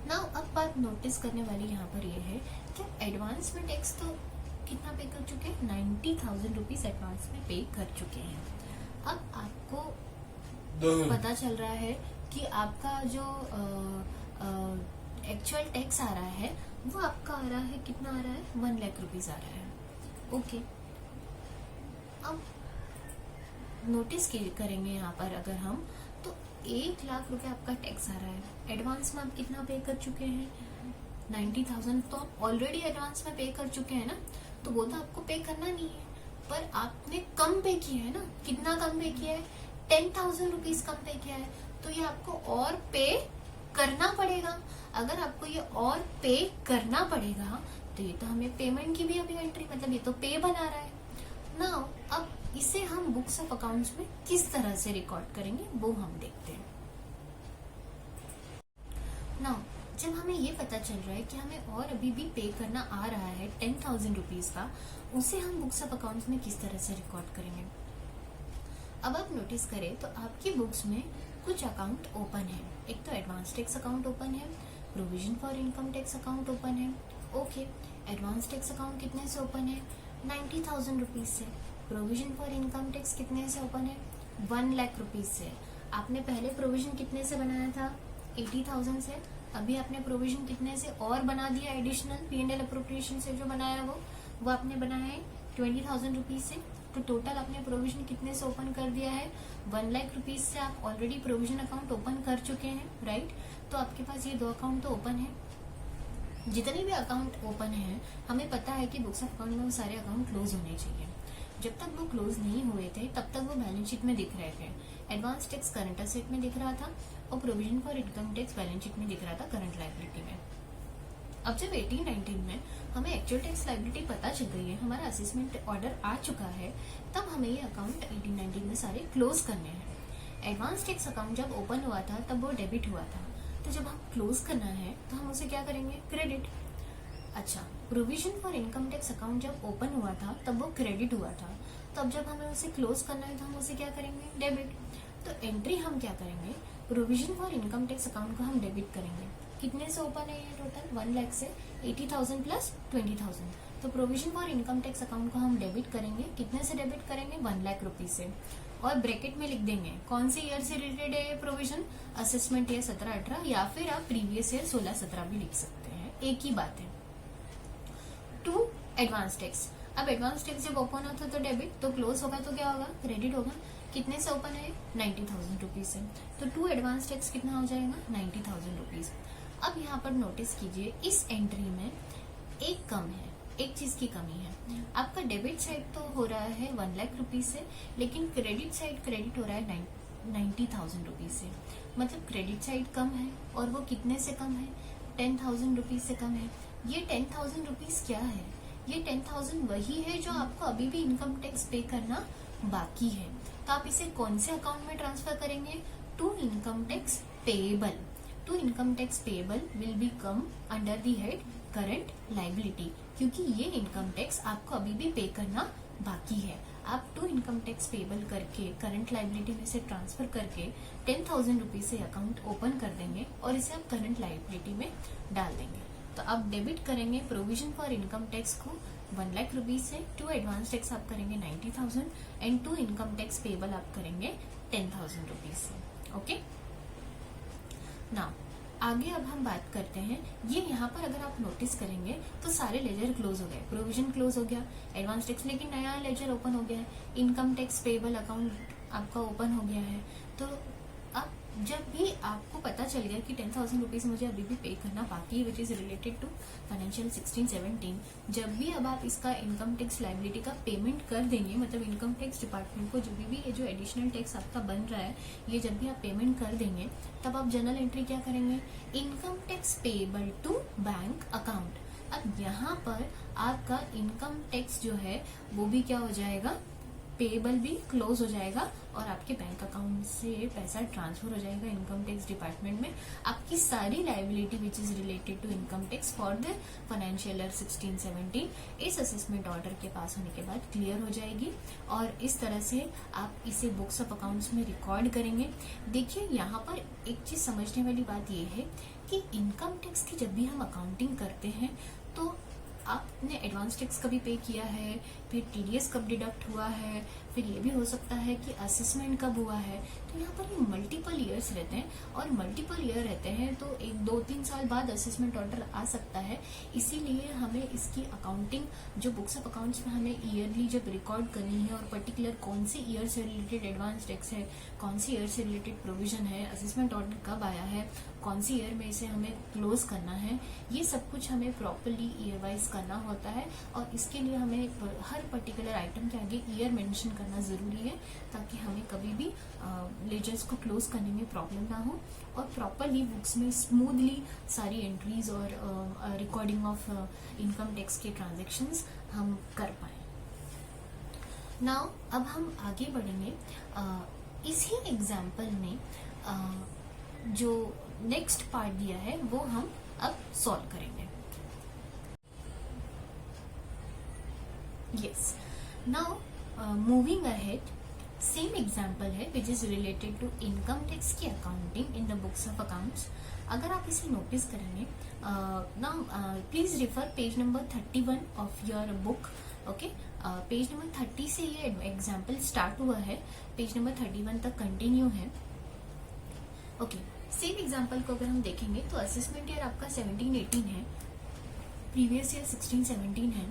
now अब बात नोटिस करने वाली यहाँ पर ये है कि एडवांस में टैक्स तो कितना पे कर चुके हैं, 90,000 रुपीज एडवांस में पे कर चुके हैं। अब आपको पता चल रहा है कि आपका जो एक्चुअल टैक्स आ रहा है वो आपका आ रहा है, कितना आ रहा है, 1 लाख रुपीज आ रहा है। ओके, अब नोटिस करेंगे यहाँ पर अगर हम, तो 1 लाख रुपए आपका टैक्स आ रहा है। एडवांस में आप कितना पे कर चुके हैं, 90,000, तो आप ऑलरेडी एडवांस में पे कर चुके हैं ना, तो वो तो आपको पे करना नहीं है, पर आपने कम पे किया है ना। कितना कम पे किया है, 10,000 रुपीज कम पे किया है, तो ये आपको और पे करना पड़ेगा। अगर आपको ये और पे करना पड़ेगा तो ये तो हमें पेमेंट की भी अभी एंट्री, मतलब ये तो पे बना रहा है ना। अब इसे हम बुक्स ऑफ अकाउंट्स में किस तरह से रिकॉर्ड करेंगे वो हम देखते हैं। नाउ जब हमें ये पता चल रहा है कि हमें और अभी भी पे करना आ रहा है 10,000 रुपीज का, उसे हम बुक्स ऑफ अकाउंट्स में किस तरह से रिकॉर्ड करेंगे। अब आप नोटिस करें तो आपकी बुक्स में कुछ अकाउंट ओपन है। एक तो एडवांस टैक्स अकाउंट ओपन है, provision for income tax account open है। ओके, एडवांस टैक्स अकाउंट कितने से ओपन है, 90,000 रुपीज से। प्रोविजन फॉर इनकम टैक्स कितने से ओपन है, 1 लाख रुपीज से। आपने पहले प्रोविजन कितने से बनाया था, 80,000 से। अभी आपने प्रोविजन कितने से और बना दिया एडिशनल, P&L एप्रोप्रिएशन से जो बनाया वो आपने बनाया है 20,000 रुपीज से। तो टोटल आपने प्रोविजन कितने से ओपन कर दिया है, 1 लाख रुपीज से आप ऑलरेडी प्रोविजन अकाउंट ओपन कर चुके हैं, राइट। तो आपके पास ये 2 अकाउंट तो ओपन है। जितने भी अकाउंट ओपन है, हमें पता है कि बुक्स ऑफ अकाउंट में वो सारे अकाउंट क्लोज होने चाहिए। जब तक वो क्लोज नहीं हुए थे तब तक वो बैलेंस शीट में दिख रहे थे। एडवांस टैक्स करंट असेट में दिख रहा था और provision for income tax balance sheet में दिख रहा था करंट लायबिलिटी में। अब जब 18-19 में हमें एक्चुअल टैक्स लायबिलिटी पता चल गई है, हमारा असेसमेंट ऑर्डर आ चुका है, तब हमें ये अकाउंट 18-19 में सारे क्लोज करने हैं। एडवांस टैक्स अकाउंट जब ओपन हुआ था तब वो डेबिट हुआ था, तो जब हम क्लोज करना है तो हम उसे क्या करेंगे, क्रेडिट। अच्छा, provision for income tax account जब ओपन हुआ था तब वो क्रेडिट हुआ था, तब जब हमें उसे क्लोज करना है तो हम उसे क्या करेंगे, डेबिट। तो एंट्री हम क्या करेंगे, provision for income tax account को हम डेबिट करेंगे। कितने से ओपन है ये टोटल, 1 लाख से, 80,000 प्लस 20,000। तो provision for income tax account को हम डेबिट करेंगे। कितने से डेबिट करेंगे, 1 लाख रुपीज से, और ब्रैकेट में लिख देंगे कौन से ईयर से रिलेटेड है ये प्रोविजन, असेसमेंट ईयर 17-18, या फिर आप प्रीवियस ईयर 16-17 भी लिख सकते हैं, एक ही बात है। To advance tax. अब एडवांस टैक्स जब ओपन होता है तो डेबिट, तो क्लोज होगा तो क्या होगा, क्रेडिट होगा। कितने से ओपन है, 90,000 रुपीज से। तो टू एडवांस टैक्स कितना हो जाएगा, 90,000 रुपीज। अब यहाँ पर नोटिस कीजिए, इस एंट्री में एक कम है, एक चीज की कमी है, आपका डेबिट साइड तो हो रहा है 1 लाख रुपीज से, लेकिन क्रेडिट साइड क्रेडिट हो रहा है 90,000 रुपीज से। मतलब क्रेडिट साइड कम है, और वो कितने से कम है? 10,000 रुपीज से कम है। ये 10,000 रुपीज क्या है? ये 10,000 वही है जो आपको अभी भी इनकम टैक्स पे करना बाकी है। तो आप इसे कौन से अकाउंट में ट्रांसफर करेंगे? To income tax payable. To income tax payable will be come under the head current liability, क्योंकि ये इनकम टैक्स आपको अभी भी पे करना बाकी है। आप टू इनकम टैक्स पेएबल करके करंट लाइबिलिटी में से ट्रांसफर करके 10,000 रुपीज से अकाउंट ओपन कर देंगे और इसे आप करंट लाइबिलिटी में डाल देंगे। तो आप डेबिट करेंगे प्रोविजन फॉर इनकम टैक्स को 1 लाख रुपीज से, टू एडवांस टैक्स आप करेंगे 90,000 and to income tax payable आप करेंगे 10,000 रुपीज से। ओके, नाउ आगे अब हम बात करते हैं, ये यहाँ पर अगर आप नोटिस करेंगे तो सारे लेजर क्लोज हो गए, प्रोविजन क्लोज हो गया, एडवांस टैक्स लेकिन नया लेजर ओपन हो गया है, इनकम टैक्स पेएबल अकाउंट आपका ओपन हो गया है। तो अब जब भी आपको पता चल गया कि 10,000 रुपीज मुझे अभी भी पे करना बाकी है, which is related to financial 16-17, जब भी अब आप इसका इनकम टैक्स लाइबिलिटी का पेमेंट कर देंगे, मतलब इनकम टैक्स डिपार्टमेंट को जब भी ये जो एडिशनल टैक्स आपका बन रहा है, ये जब भी आप पेमेंट कर देंगे, तब आप जर्नल एंट्री क्या करेंगे? Income tax payable to bank account. अब यहाँ पर आपका इनकम टैक्स जो है वो भी क्या हो जाएगा? पेएबल भी क्लोज हो जाएगा और आपके बैंक अकाउंट से पैसा ट्रांसफर हो जाएगा इनकम टैक्स डिपार्टमेंट में। आपकी सारी liability which is related to income tax for the financial year 16-17 इस असेसमेंट ऑर्डर के पास होने के बाद क्लियर हो जाएगी, और इस तरह से आप इसे बुक्स ऑफ अकाउंट्स में रिकॉर्ड करेंगे। देखिए, यहाँ पर एक चीज समझने वाली बात यह है कि इनकम टैक्स की जब भी हम अकाउंटिंग करते हैं तो आपने एडवांस टैक्स कभी पे किया है, फिर टीडीएस कब डिडक्ट हुआ है, फिर ये भी हो सकता है कि असेसमेंट कब हुआ है। तो यहाँ पर ये मल्टीपल ईयर्स रहते हैं, और मल्टीपल ईयर रहते हैं तो 1-2-3 साल बाद असेसमेंट ऑर्डर आ सकता है। इसीलिए हमें इसकी अकाउंटिंग जो बुक्स ऑफ अकाउंट्स में हमें ईयरली जब रिकॉर्ड करनी है, और पर्टिकुलर कौन सी ईयर से रिलेटेड एडवांस टैक्स है, कौन सी ईयर से रिलेटेड प्रोविजन है, असेसमेंट ऑर्डर कब आया है, कौन सी ईयर में इसे हमें क्लोज करना है, ये सब कुछ हमें प्रॉपरली ईयर वाइज करना होता है। और इसके लिए हमें हर पर्टिकुलर आइटम के आगे ईयर मेंशन करना जरूरी है, ताकि हमें कभी भी लेजर्स को क्लोज करने में प्रॉब्लम ना हो, और प्रॉपरली बुक्स में स्मूथली सारी एंट्रीज और रिकॉर्डिंग ऑफ इनकम टैक्स के ट्रांजेक्शन्स हम कर पाए। नाउ अब हम आगे बढ़ेंगे, इसी एग्जाम्पल में जो नेक्स्ट पार्ट दिया है वो हम अब सॉल्व करेंगे। Yes, now moving ahead, same example है which is related to income tax की accounting in the books of accounts. अगर आप इसे नोटिस करेंगे, now please refer page number 31 of your book. Okay, page number 30 से ये example start हुआ है, पेज नंबर 31 तक कंटिन्यू है। ओके, सेम एग्जाम्पल को अगर हम देखेंगे तो असेसमेंट ईयर आपका 17-18 है, प्रीवियस ईयर 16-17 है,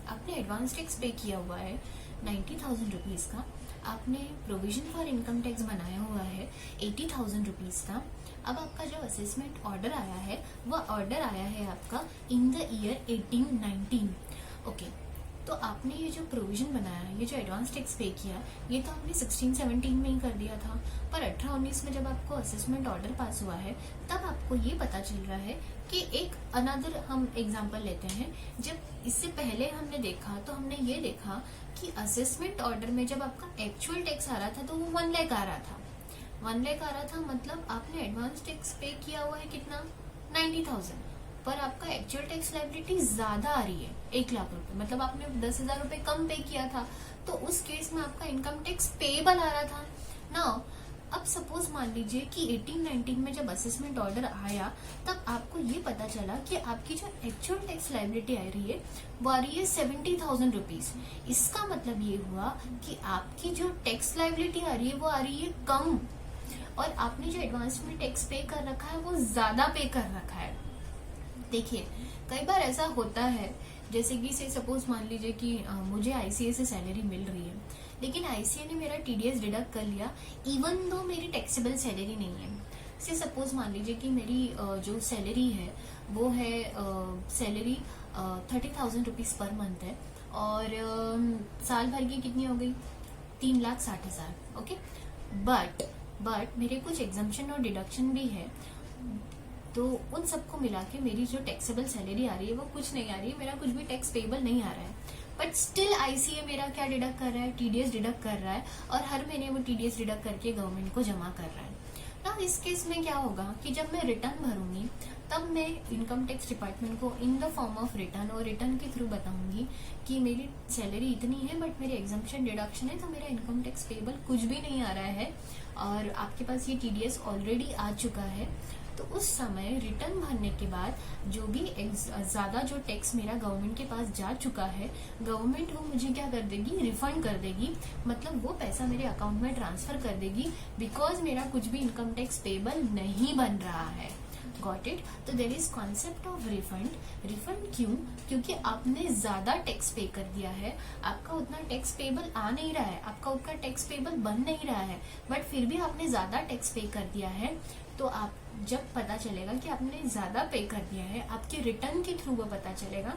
आपने एडवांस टैक्स पे किया हुआ है 90,000 रुपीज का, आपने प्रोविजन फॉर इनकम टैक्स बनाया हुआ है 80,000 रुपीज का। अब आपका जो असेसमेंट ऑर्डर आया है वह ऑर्डर आया है आपका इन द ईयर 18-19। ओके, तो आपने ये जो प्रोविजन बनाया, ये जो एडवांस टैक्स पे किया, ये तो आपने 16-17 में ही कर दिया था, पर 18-19 में जब आपको असेसमेंट ऑर्डर पास हुआ है तब आपको ये पता चल रहा है कि एक अनदर हम एग्जांपल लेते हैं। जब इससे पहले हमने देखा तो हमने ये देखा कि असेसमेंट ऑर्डर में जब आपका एक्चुअल टैक्स आ रहा था तो वो 1 लाख आ रहा था, 1 लाख आ रहा था, मतलब आपने एडवांस टैक्स पे किया हुआ है कितना? 90,000, पर आपका एक्चुअल टैक्स लायबिलिटी ज्यादा आ रही है 1 लाख रुपए, मतलब आपने 10,000 रुपए कम पे किया था, तो उस केस में आपका इनकम टैक्स पेएबल आ रहा था। नाउ अब सपोज मान लीजिए कि 18-19 में जब असेसमेंट ऑर्डर आया तब आपको ये पता चला कि आपकी जो एक्चुअल टैक्स लायबिलिटी आ रही है वो आ रही है 70,000 रुपीज। इसका मतलब ये हुआ कि आपकी जो टैक्स लायबिलिटी आ रही है वो आ रही है कम, और आपने जो एडवांस में टैक्स पे कर रखा है वो ज्यादा पे कर रखा है। देखिए, कई बार ऐसा होता है, जैसे कि से सपोज मान लीजिए कि मुझे आईसीए से सैलरी मिल रही है, लेकिन आईसीए ने मेरा टीडीएस डिडक्ट कर लिया, इवन दो मेरी टैक्सेबल सैलरी नहीं है। से सपोज मान लीजिए कि मेरी जो सैलरी है वो है सैलरी 30,000 रुपीज पर मंथ है और साल भर की कितनी हो गई 3,60,000। ओके, बट मेरे कुछ एग्जाम्पशन और डिडक्शन भी है, तो उन सबको मिला के मेरी जो टैक्सेबल सैलरी आ रही है वो कुछ नहीं आ रही है, मेरा कुछ भी टैक्स पेबल नहीं आ रहा है। बट स्टिल आईसीए मेरा क्या डिडक्ट कर रहा है, टीडीएस डिडक्ट कर रहा है और हर महीने वो टीडीएस डिडक्ट करके गवर्नमेंट को जमा कर रहा है ना। इस केस में क्या होगा कि जब मैं रिटर्न भरूंगी तब मैं इनकम टैक्स डिपार्टमेंट को in the form of return और रिटर्न के थ्रू बताऊंगी कि मेरी सैलरी इतनी है बट मेरी एग्जाम्पशन डिडक्शन है, तो मेरा इनकम टैक्स पेबल कुछ भी नहीं आ रहा है और आपके पास ये टीडीएस ऑलरेडी आ चुका है। तो उस समय रिटर्न भरने के बाद जो भी ज्यादा जो टैक्स मेरा गवर्नमेंट के पास जा चुका है, गवर्नमेंट वो मुझे क्या कर देगी, रिफंड कर देगी, मतलब वो पैसा मेरे अकाउंट में ट्रांसफर कर देगी, बिकॉज मेरा कुछ भी इनकम टैक्स पेबल नहीं बन रहा है। Got it? तो there is concept of refund. Refund क्यों? क्योंकि आपने ज्यादा टैक्स पे कर दिया है, आपका उतना टैक्स पेबल आ नहीं रहा है, आपका उतना टैक्स पेबल बन नहीं रहा है, बट फिर भी आपने ज्यादा टैक्स पे कर दिया है। तो आप जब पता चलेगा कि आपने ज्यादा पे कर दिया है, आपके रिटर्न के थ्रू वो पता चलेगा,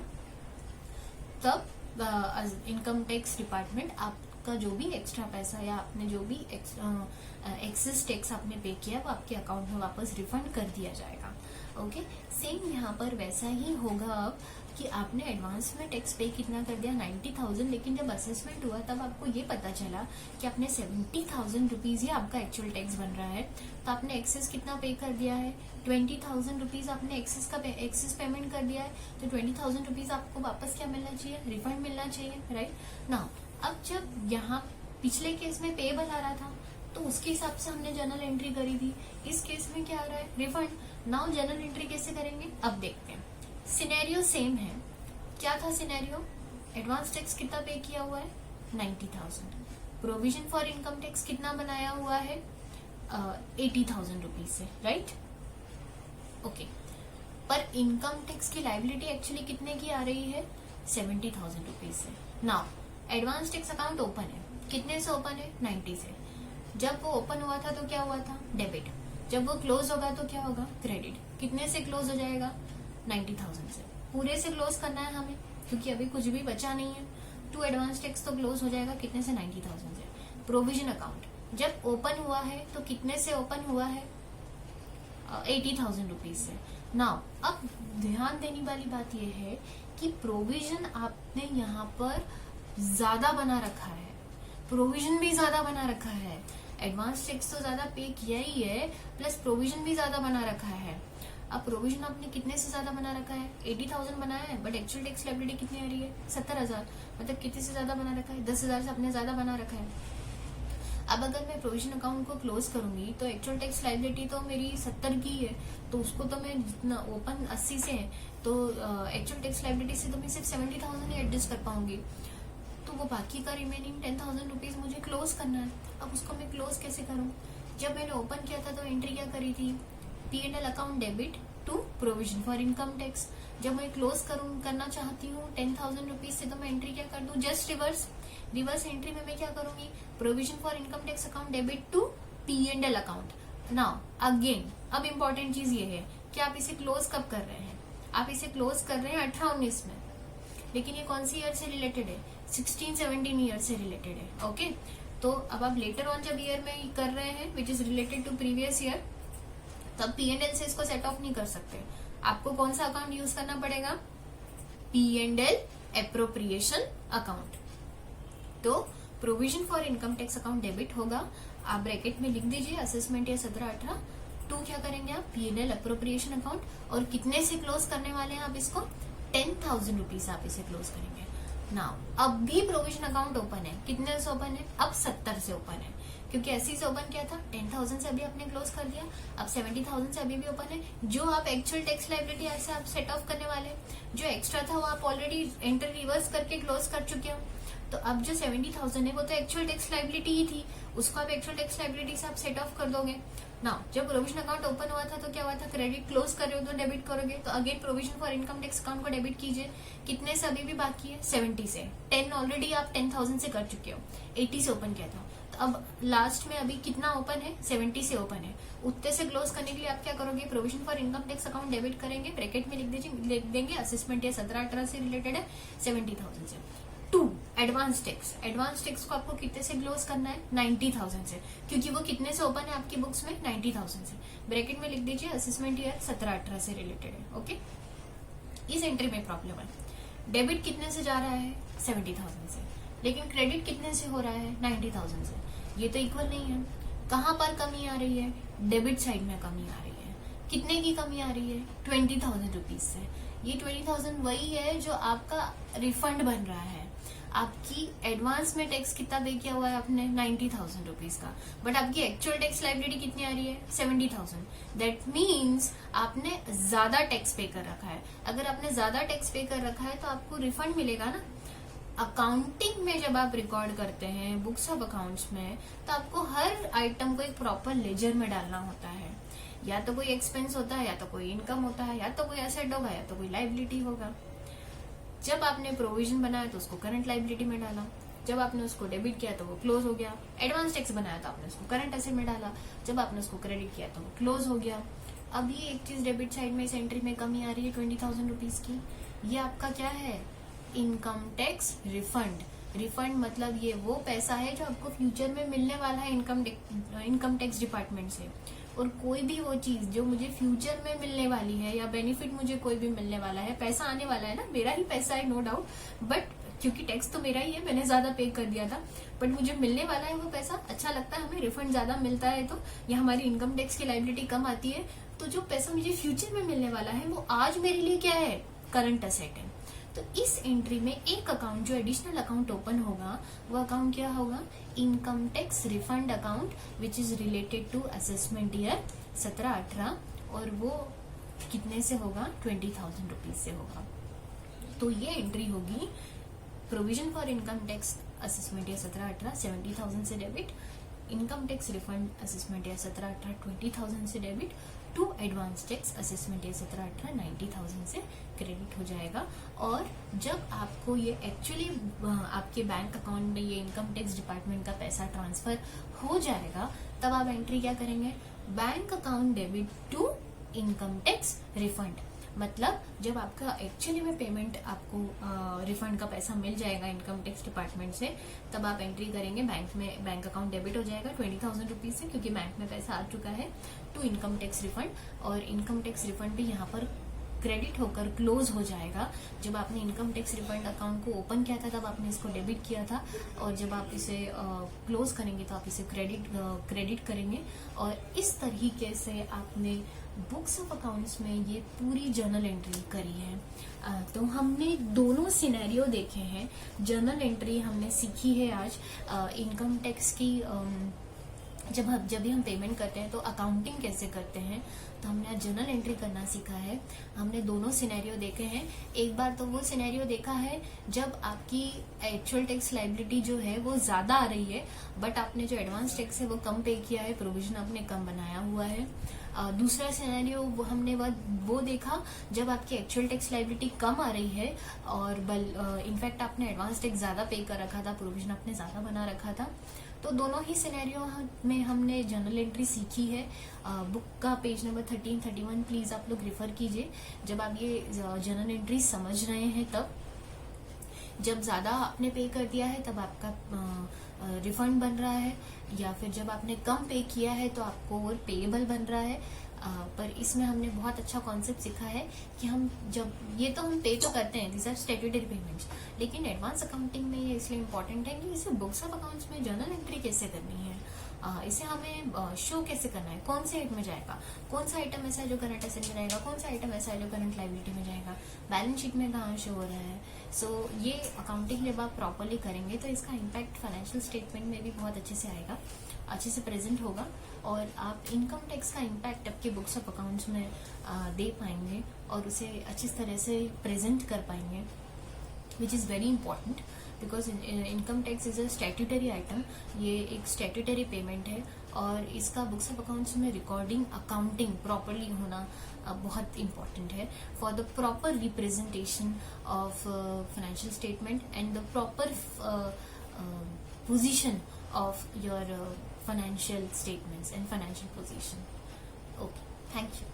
तब इनकम टैक्स डिपार्टमेंट आपका जो भी एक्स्ट्रा पैसा या आपने जो भी एक्सेस टैक्स आपने पे किया वो आपके अकाउंट में वापस रिफंड कर दिया जाएगा। ओके, सेम यहाँ पर वैसा ही होगा अब कि आपने एडवांस में टैक्स पे कितना कर दिया 90,000, लेकिन जब असेसमेंट हुआ तब आपको ये पता चला कि आपने 70,000 रुपीज ही आपका एक्चुअल टैक्स बन रहा है, तो आपने एक्सेस कितना पे कर दिया है 20,000 रुपीज आपने एक्सेस पेमेंट कर दिया है, तो 20,000 रुपीज आपको वापस क्या मिलना चाहिए, रिफंड मिलना चाहिए, राइट ना। अब जब यहाँ पिछले केस में पेबल आ रहा था तो उसके हिसाब से हमने जर्नल एंट्री करी थी, इस केस में क्या आ रहा है, रिफंड। नाउ जर्नल एंट्री कैसे करेंगे अब देखते हैं। सिनेरियो सेम है, क्या था सिनेरियो, एडवांस टैक्स कितना पे किया हुआ है 90,000, प्रोविजन फॉर इनकम टैक्स कितना बनाया हुआ है 80,000 रुपीज से, राइट। ओके, पर इनकम टैक्स की लायबिलिटी एक्चुअली कितने की आ रही है 70,000 रुपीज से। Now advance tax account open है, कितने से ओपन है 90 से। जब वो ओपन हुआ था तो क्या हुआ था डेबिट, जब वो क्लोज होगा तो क्या होगा क्रेडिट। कितने से क्लोज हो जाएगा 90,000 से, पूरे से क्लोज करना है हमें क्योंकि अभी कुछ भी बचा नहीं है, टू एडवांस टैक्स तो क्लोज हो जाएगा कितने से 90,000 से। प्रोविजन अकाउंट जब ओपन हुआ है तो कितने से ओपन हुआ है 80,000 रुपीज से। नाउ अब ध्यान देने वाली बात यह है कि प्रोविजन आपने यहाँ पर ज्यादा बना रखा है, प्रोविजन भी ज्यादा बना रखा है, एडवांस टैक्स तो ज्यादा पे किया ही है प्लस प्रोविजन भी ज्यादा बना रखा है। अब प्रोविजन आपने कितने से ज्यादा बना रखा है 80,000 बनाया है, बट एक्चुअल टैक्स लायबिलिटी कितनी आ रही है 70,000, मतलब कितने से ज्यादा बना रखा है 10,000 से आपने ज्यादा बना रखा है। अब अगर मैं प्रोविजन अकाउंट को क्लोज करूंगी तो एक्चुअल टैक्स लायबिलिटी तो मेरी 70 की है, तो उसको तो मैं जितना ओपन 80 से है तो एक्चुअल टैक्स लायबिलिटी से तो मैं सिर्फ 70,000 ही एडजस्ट कर पाऊंगी, तो वो बाकी का रिमेनिंग 10,000 रुपीज मुझे क्लोज करना है। अब उसको मैं क्लोज कैसे करूं, जब मैंने ओपन किया था तो एंट्री क्या करी थी P&L account debit to provision for income tax. जब मैं क्लोज करना चाहती हूँ 10,000 रुपीज से तो मैं एंट्री क्या कर दूं जस्ट रिवर्स एंट्री में मैं क्या करूंगी provision for income tax account debit to P&L account. Now again अब इम्पोर्टेंट चीज ये है कि आप इसे क्लोज कब कर रहे हैं, आप इसे क्लोज कर रहे हैं 18-19 में, लेकिन ये कौन सी ईयर से रिलेटेड है 16-17 ईयर से रिलेटेड है। ओके, तो अब आप लेटर ऑन जब ईयर में कर रहे हैं which is related to previous year, तब P&L से इसको सेट ऑफ नहीं कर सकते, आपको कौन सा अकाउंट यूज करना पड़ेगा P&L एप्रोप्रिएशन अकाउंट। तो provision for income tax account debit होगा, आप ब्रैकेट में लिख दीजिए असेसमेंट या 17-18 टू क्या करेंगे आप P&L एप्रोप्रिएशन अकाउंट, और कितने से क्लोज करने वाले हैं आप इसको 10,000 रुपीज आप इसे क्लोज करेंगे। नाउ अब भी प्रोविजन अकाउंट ओपन है, कितने से ओपन है अब 70 से ओपन है, क्योंकि 80 से ओपन किया था 10,000 से अभी आपने क्लोज कर दिया, अब 70,000 से अभी भी ओपन है। जो आप एक्चुअल टैक्स लायबिलिटी ऐसे आप सेट ऑफ करने वाले, जो एक्स्ट्रा था वो आप ऑलरेडी एंटर रिवर्स करके क्लोज कर चुके हो, तो अब जो 70,000 है वो तो एक्चुअल टैक्स लायबिलिटी ही थी, उसको आप एक्चुअल टैक्स लायबिलिटी से आप सेट ऑफ कर दोगे। नाउ जब प्रोविजन अकाउंट ओपन हुआ था तो क्या हुआ था क्रेडिट क्लोज कर रहे हो तो डेबिट करोगे, तो again provision for income tax account को डेबिट कीजिए, कितने से अभी भी बाकी है 70 से, 10 ऑलरेडी आप 10,000 से कर चुके हो, 80 से ओपन किया था, अब लास्ट में अभी कितना ओपन है, 70 से ओपन है, उतने से क्लोज करने के लिए आप क्या करोगे, provision for income tax account debit करेंगे, ब्रैकेट में लिख देंगे असेसमेंट या 17-18 से रिलेटेड है 70,000 से। टू एडवांस टैक्स को आपको कितने से क्लोज करना है, 90,000 से, क्योंकि वो कितने से ओपन है आपकी बुक्स में, 90,000 से। ब्रैकेट में लिख दीजिए असेसमेंट ईयर 17-18 से रिलेटेड है। ओके, इस एंट्री में प्रॉब्लम है, डेबिट कितने से जा रहा है, 70,000 से, लेकिन क्रेडिट कितने से हो रहा है, 90,000 से। ये तो इक्वल नहीं है। कहां पर कमी आ रही है, डेबिट साइड में कमी आ रही है। कितने की कमी आ रही है, 20,000 रुपीज से। ये 20,000 वही है जो आपका रिफंड बन रहा है। आपकी एडवांस में टैक्स कितना पे किया हुआ है आपने, 90,000 रुपीज का, बट आपकी एक्चुअल टैक्स लाइबिलिटी कितनी आ रही है, 70,000। दैट मीन्स आपने ज्यादा टैक्स पे कर रखा है। अगर आपने ज्यादा टैक्स पे कर रखा है तो आपको रिफंड मिलेगा ना। अकाउंटिंग में जब आप रिकॉर्ड करते हैं बुक्स ऑफ अकाउंट्स में, तो आपको हर आइटम को एक प्रॉपर लेजर में डालना होता है। या तो कोई एक्सपेंस होता है, या तो कोई इनकम होता है, या तो कोई एसेट होगा, या तो कोई लाइबिलिटी होगा। जब आपने प्रोविजन बनाया तो उसको करंट लाइबिलिटी में डाला, जब आपने उसको डेबिट किया तो वो क्लोज हो गया। एडवांस टैक्स बनाया तो आपने उसको करंट एसेट में डाला, जब आपने उसको क्रेडिट किया तो वो क्लोज हो गया। अब ये एक चीज डेबिट साइड में इस एंट्री में कमी आ रही है 20,000 रुपीज की। ये आपका क्या है, इनकम टैक्स रिफंड। रिफंड मतलब ये वो पैसा है जो आपको फ्यूचर में मिलने वाला है इनकम टैक्स डिपार्टमेंट से। और कोई भी वो चीज जो मुझे फ्यूचर में मिलने वाली है, या बेनिफिट मुझे कोई भी मिलने वाला है, पैसा आने वाला है ना, मेरा ही पैसा है नो डाउट, बट क्योंकि टैक्स तो मेरा ही है, मैंने ज्यादा पे कर दिया था, बट मुझे मिलने वाला है वो पैसा, अच्छा लगता है, हमें रिफंड ज्यादा मिलता है तो, या हमारी इनकम टैक्स की लाइबिलिटी कम आती है, तो जो पैसा मुझे फ्यूचर में मिलने वाला है वो आज मेरे लिए क्या है, करंट एसेट है। तो इस एंट्री में एक अकाउंट जो एडिशनल अकाउंट ओपन होगा, वो अकाउंट क्या होगा, income tax refund account which is related to assessment year 17-18, और वो कितने से होगा, 20,000 रुपीज से होगा। तो ये एंट्री होगी provision for income tax assessment year 17-18 70,000 से debit, income tax refund assessment year 17-18 20,000 से debit, to advance tax assessment year 17-18 90,000 से क्रेडिट हो जाएगा। और जब आपको ये एक्चुअली आपके बैंक अकाउंट में ये इनकम टैक्स डिपार्टमेंट का पैसा ट्रांसफर हो जाएगा, तब आप एंट्री क्या करेंगे, bank account debit to income tax refund. मतलब जब आपका एक्चुअली में पेमेंट आपको रिफंड का पैसा मिल जाएगा इनकम टैक्स डिपार्टमेंट से, तब आप एंट्री करेंगे बैंक में, बैंक अकाउंट डेबिट हो जाएगा 20,000 रुपीज से, क्योंकि बैंक में पैसा आ चुका है, टू इनकम टैक्स रिफंड। और इनकम टैक्स रिफंड भी यहाँ पर क्रेडिट होकर क्लोज हो जाएगा। जब आपने इनकम टैक्स रिफंड अकाउंट को ओपन किया था तब आपने इसको डेबिट किया था, और जब आप इसे क्लोज करेंगे तो आप इसे क्रेडिट करेंगे। और इस तरीके से आपने बुक्स ऑफ अकाउंट्स में ये पूरी जर्नल एंट्री करी है। तो हमने दोनों सिनेरियो देखे हैं। जर्नल एंट्री हमने सीखी है आज, इनकम टैक्स की जब भी हम पेमेंट करते हैं तो अकाउंटिंग कैसे करते हैं, तो हमने आज जर्नल एंट्री करना सीखा है। हमने दोनों सिनेरियो देखे हैं। एक बार तो वो सिनेरियो देखा है जब आपकी एक्चुअल टैक्स लाइबिलिटी जो है वो ज्यादा आ रही है, बट आपने जो एडवांस टैक्स है वो कम पे किया है, प्रोविजन आपने कम बनाया हुआ है। दूसरा सिनेरियो हमने वो देखा जब आपकी एक्चुअल टैक्स लाइबिलिटी कम आ रही है, और इनफैक्ट आपने एडवांस टैक्स ज्यादा पे कर रखा था, प्रोविजन आपने ज्यादा बना रखा था। तो दोनों ही सिनेरियो में हमने जर्नल एंट्री सीखी है। बुक का पेज नंबर 13-31 प्लीज आप लोग रेफर कीजिए जब आप ये जर्नल एंट्री समझ रहे हैं। तब जब ज्यादा आपने पे कर दिया है तब आपका रिफंड बन रहा है, या फिर जब आपने कम पे किया है तो आपको और पेएबल बन रहा है। पर इसमें हमने बहुत अच्छा कॉन्सेप्ट सीखा है कि हम जब ये तो हम पे तो करते हैं, दिस आर स्टैट्यूटरी पेमेंट्स, लेकिन एडवांस अकाउंटिंग में ये इसलिए इम्पोर्टेंट है कि इसे बुक्स ऑफ अकाउंट्स में जर्नल एंट्री कैसे करनी है, इसे हमें शो कैसे करना है, कौन से हेड में जाएगा, कौन सा आइटम ऐसा है जो करंट एसेट में जाएगा, कौन सा आइटम ऐसा है जो करंट लाइबिलिटी में जाएगा, बैलेंस शीट में कहाँ शो हो रहा है। सो ये अकाउंटिंग जब आप प्रॉपरली करेंगे तो इसका इम्पैक्ट फाइनेंशियल स्टेटमेंट में भी बहुत अच्छे से आएगा, अच्छे से प्रेजेंट होगा, और आप इनकम टैक्स का इम्पैक्ट आपके बुक्स ऑफ अकाउंट्स में दे पाएंगे और उसे अच्छी तरह से प्रेजेंट कर पाएंगे, which is very important because income tax is a statutory item. ये एक स्टैट्यूटरी पेमेंट है और इसका बुक्स ऑफ अकाउंट्स में रिकॉर्डिंग, अकाउंटिंग प्रॉपरली होना बहुत इंपॉर्टेंट है for the proper representation of financial statement and the proper position of your financial statements and financial position. Okay, thank you.